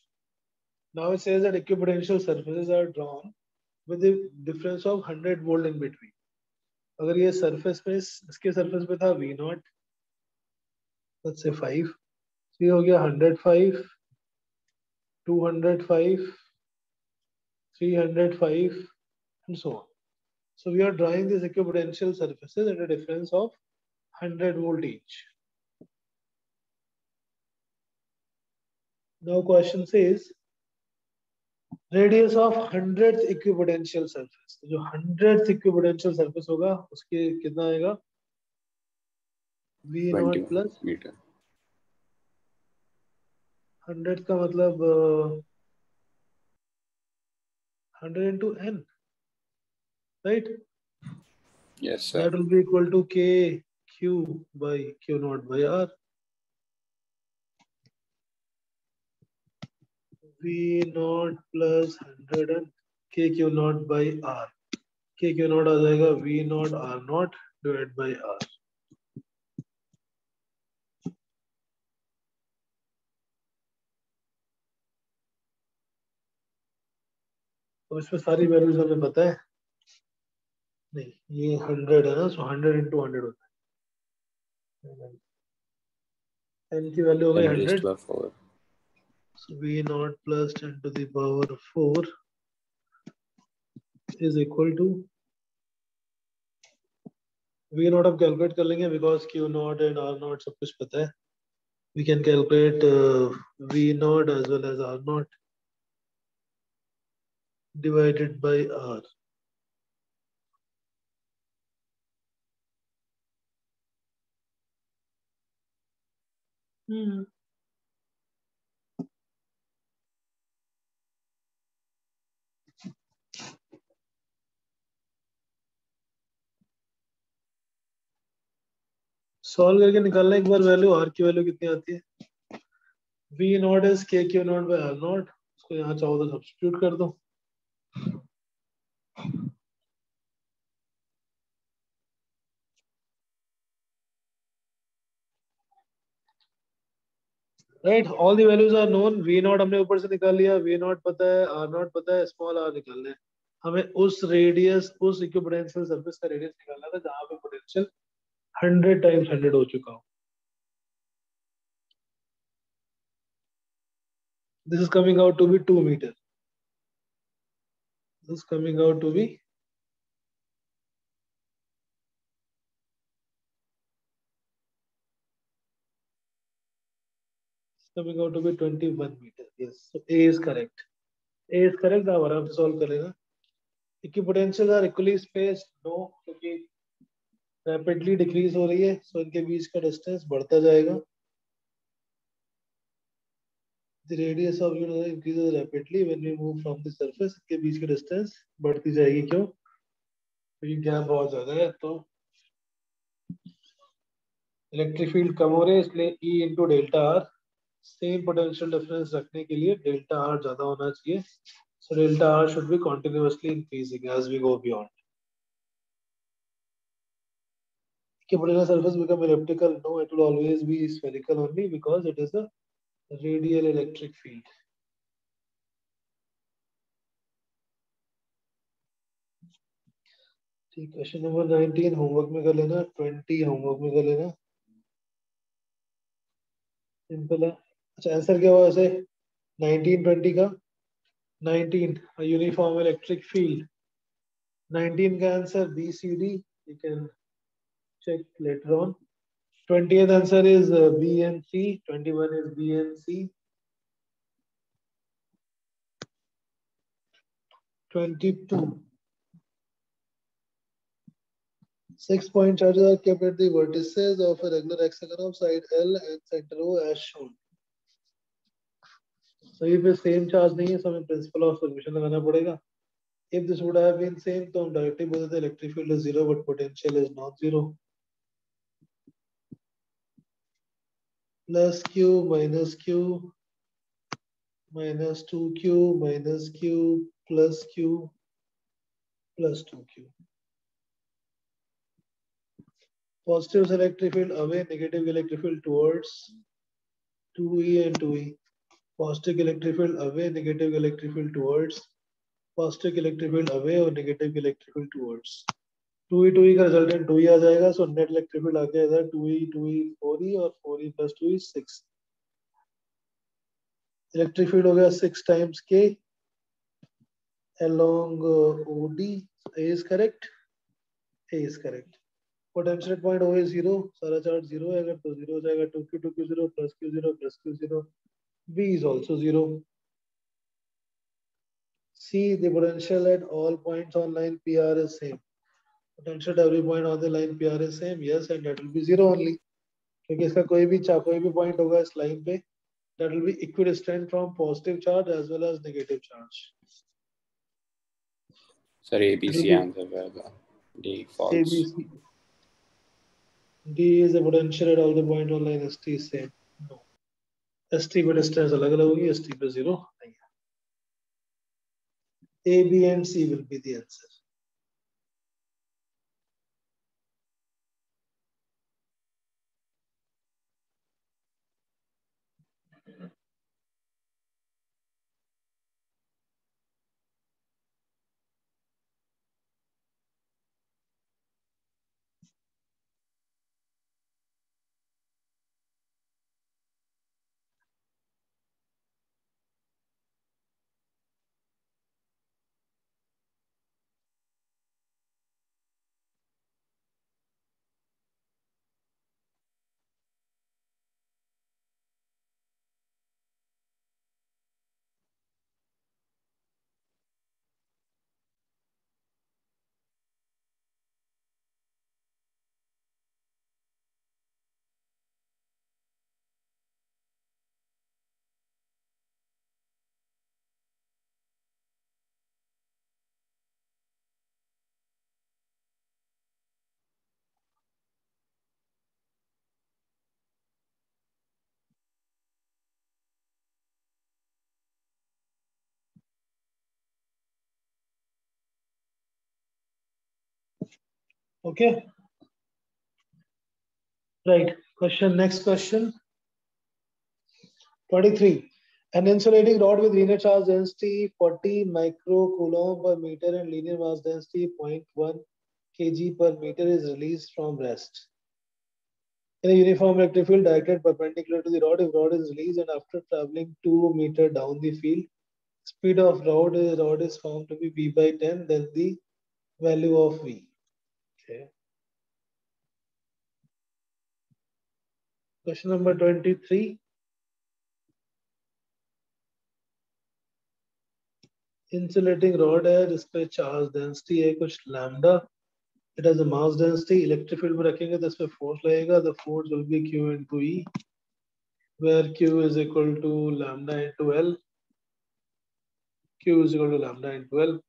Now it says that equipotential surfaces are drawn with the difference of 100 volt in between. अगर ये सरफेस पे इसके सरफेस पे था V0, लेट्स से 5, तो ये हो गया 105, 205, 305 and so on. So we are drawing these equipotential surfaces at a difference of 100 volt each. Now question says radius of 100th equipotential surface. तो जो 100th equipotential surface होगा उसके कितना आएगा? V0 plus metre. 100 का मतलब 100 into n. right? Yes, sir. That will be equal to K Q by Q naught by R. V naught plus 100 and K Q naught by R. K Q naught आ जाएगा V naught R naught divided by R. तो इसमें सारी values हमें पता है नहीं, ये 100 है ना, सो 100 into 100 होता है। n की वैल्यू हो गई 10 raised 100, to the 4. so V naught plus 10 to the power 4 is equal to V naught अब कैलकुलेट कर लेंगे because Q naught and R naught सब कुछ पता है. We can calculate V naught as well as R naught divided by R. Solve करके निकालना एक बार वैल्यू, R की वैल्यू कितनी आती है? V naught is K Q naught by R naught. इसको यहाँ चाहो तो सब्स्टिट्यूट कर दो. Right, all the values are known. V naught हमने ऊपर से निकाल लिया, V naught पता है, R naught पता है, स्मॉल r निकालना है. हमें उस रेडियस, उस इक्विपोटेंशियल सरफेस का रेडियस निकालना था जहां पे पोटेंशियल 100 times 100 हो चुका हो. This is coming out to be 2 meter. This is coming out to be coming out to be 21 meter. Yes, so A is correct. A is correct. आप आराम से सॉल्व कर लेना. Equipotential are equally spaced, no, क्योंकि rapidly decrease हो रही है, सो इनके बीच का डिस्टेंस बढ़ता जाएगा. The radius of universe increases rapidly when we move from the surface. इनके बीच की डिस्टेंस बढ़ती जाएगी. क्यों? क्योंकि गैप बहुत ज्यादा है, तो इलेक्ट्रिक फील्ड कम हो रहे हैं, इसलिए E into delta R. Same potential difference रखने के लिए डेल्टा आर ज्यादा होना चाहिए. So delta R should be continuously increasing as we go beyond. Will the surface become elliptical? No, it will always be spherical only because it is a radial electric field. ठीक, question number 19 homework में कर लेना, 20 homework में कर लेना. Simple है. अच्छा, answer क्या हुआ वैसे 19 20 का? 19 यूनिफॉर्म इलेक्ट्रिक फील्ड. 19 का answer BCD. You can check later on. 20th answer is B and C. 21 is B and C. 22. 6-point charges are kept at the vertices of a regular hexagon of side L and center O as shown. So if the same charge नहीं है, so हमें principle of solution लगाना पड़ेगा. If this would have been same, तो हम directly बोल देते electric field is 0 but potential is non-zero. Plus Q minus Q minus 2Q minus Q plus Q plus 2Q. Positive electric field away, negative electric field towards 2E and 2E. Positive electric field away, negative electric field towards. Positive electric field away और negative electric field towards. 2E का resultant 2E आ जाएगा, so net electric field आ गया इधर 2E 4E और 4E plus 2E 6. Electric field हो गया 6 times K along OD. A is correct. A is correct. Potential point O is 0. सारा charge 0 है, अगर तो 0 हो जाएगा. 2Q 2Q 0 plus Q0 plus Q0. B is also 0. C, the potential at all points on line PR is same. Potential at every point on the line PR is same. Yes, and that will be 0 only. क्योंकि इसका कोई भी point होगा इस line पे, that will be equidistant from positive charge as well as negative charge. Sir It will ABC be answer होगा, D false. ABC. D is the potential at all the point on line ST is same. No. ST पे distance अलग अलग होगी, ST पे 0 नहीं है. A, B and C will be the answer. Okay. Right. Question. Next question. 23. An insulating rod with linear charge density 40 microcoulomb per meter and linear mass density 0.1 kg per meter is released from rest in a uniform electric field directed perpendicular to the rod. If rod is released and after traveling 2 meters down the field, speed of rod is found to be V by 10, then the value of V. Okay. Question number 23. Insulating rod है जिसपे charge density है कुछ lambda. It has a mass density. Electric field में रखेंगे तो इसपे force लगेगा. The force will be Q into E, where Q is equal to lambda into L. Q is equal to lambda into L.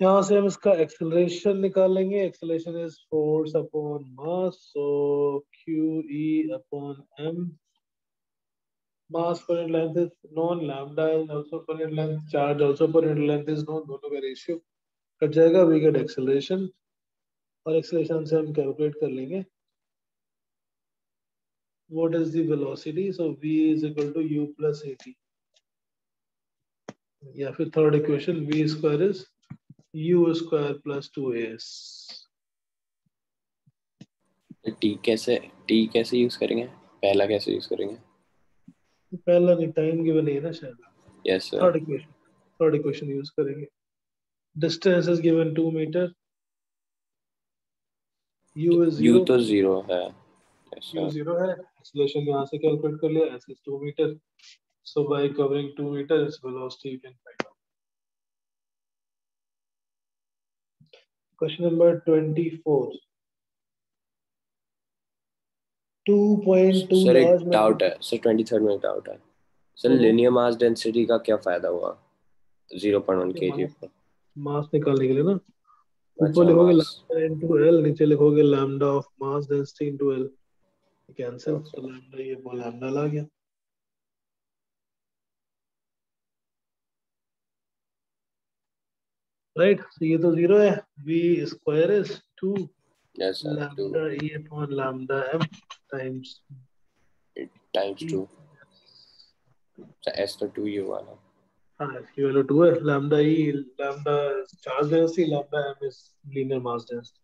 यहाँ से हम इसका acceleration निकाल लेंगे. Acceleration is force upon mass, so QE upon M. Mass per unit length is known. Lambda is also per unit length. Charge also per unit length is known. दोनों का ratio cut जाएगा. We get acceleration. और acceleration से हम calculate कर लेंगे. What is the velocity? So V is equal to U plus AT. या फिर third equation V square is U square plus 2AS. T कैसे यूज करेंगे, पहला कैसे यूज करेंगे? पहला नहीं, टाइम गिवन नहीं है ना शायद. Yes sir. Third equation use करेंगे. Distance is given 2 metre. U is 0. U तो 0 है. Yes U sir. 0 है. एक्सेलरेशन यहाँ से कैलकुलेट कर लिया. S is 2 metre. So by covering 2 meters velocity you can find out. Question number 24. 2.2 sir एक large doubt है सर, 23rd में एक डाउट है सर. लिनियर मास डेंसिटी का क्या फायदा हुआ 0.1 kg पर? मास निकालने के लिए ना. ऊपर अच्छा, लिखोगे मास. लैम्डा इनटू एल, नीचे लिखोगे lambda of mass density into L. Cancel. तो लैम्डा ये वो लैम्डा आ गया. राइट. तो ये तो 0 है. V square is 2 yes sir. 2 lambda E upon lambda M times times 2. S तो 2 ही हुआ ना. हाँ, इसकी वैल्यू 2 है. lambda E, lambda charge density, lambda M is linear mass density.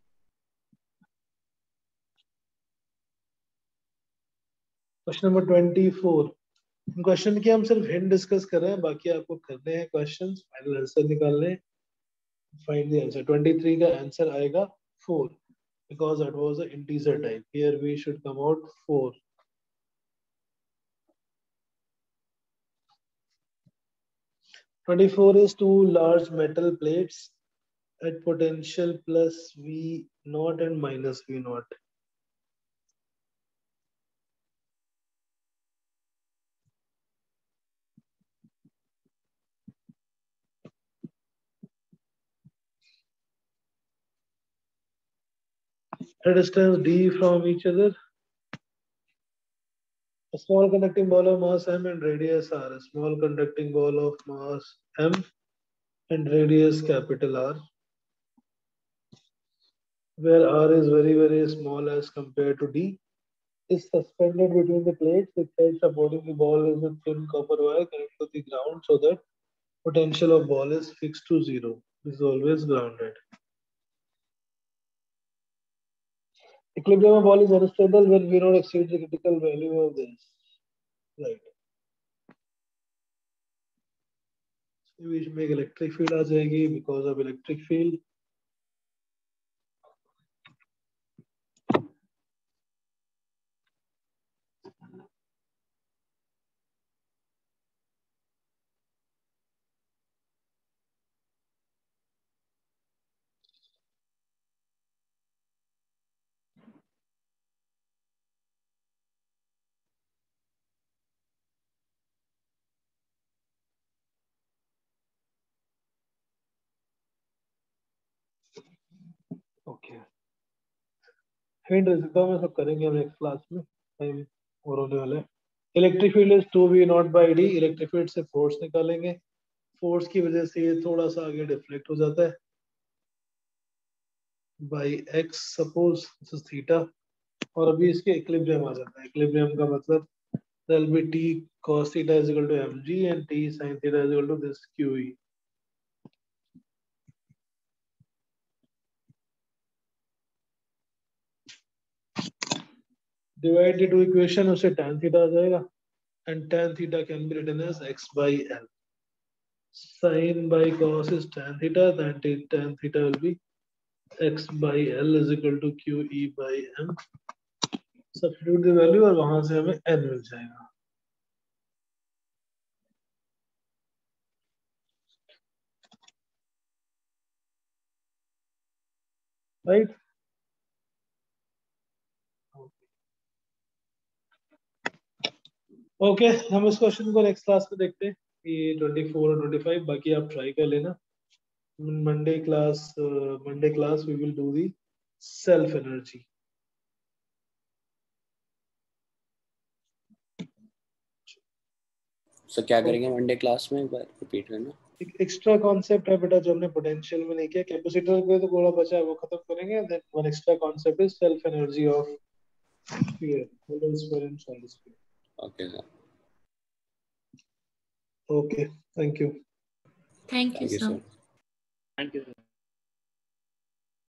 Question number 24. Question की हम सिर्फ हिंट डिस्कस कर रहे हैं, बाकी आपको करने हैं क्वेश्चंस, फाइनल आंसर निकालने हैं. Find the answer. 23 का आंसर आएगा 4 because that was an integer type. Here we should come out 4. 24 is two large metal plates at potential plus V naught and minus V naught. a distance d from each other. A small conducting ball of mass m and radius r. A small conducting ball of mass m and radius capital R, where r is very, very small as compared to d, is suspended between the plates. The plate supporting the ball is a thin copper wire connected to the ground so that potential of ball is fixed to 0. This is always grounded. Equilibrium of ball is unstable when V naught exceeds the critical value of this. Right. So we should make electric field आ जाएगी because of electric field. Okay. Hint दे सकता हूँ मैं, सब करेंगे हम next class में, time और होने वाला है. Electric field is 2v not by D. Electric field से फोर्स निकालेंगे, फोर्स की वजह से ये थोड़ा सा आगे डिफ्लेक्ट हो जाता है by x, suppose this is theta, और अभी इसके इक्विलिब्रियम आ जाता है. इक्विलिब्रियम का मतलब there'll be t cos theta is equal to mg and t sin theta is equal to this qe. Divide the two equation, उससे tan theta आ जाएगा, and tan theta can be written as x by l. Sin by cos is tan theta, then tan theta will be x by l is equal to qe by m. Substitute the value और वहां से हमें n मिल जाएगा. Right? Okay हम इस question को next class में देखते हैं. ये 24 और 25 बाकी आप ट्राई कर लेना. Monday class we will do the self energy. So क्या करेंगे मंडे क्लास में, एक बार रिपीट करना. एक एक्स्ट्रा कॉन्सेप्ट है बेटा जो हमने पोटेंशियल में नहीं किया. कैपेसिटर पे तो थोड़ा बचा है, वो खत्म करेंगे. Then one extra concept is self energy of sphere, hollow sphere and solid sphere. Okay sir. Okay, thank you. Thank you, thank you sir. Sir. Thank you, sir.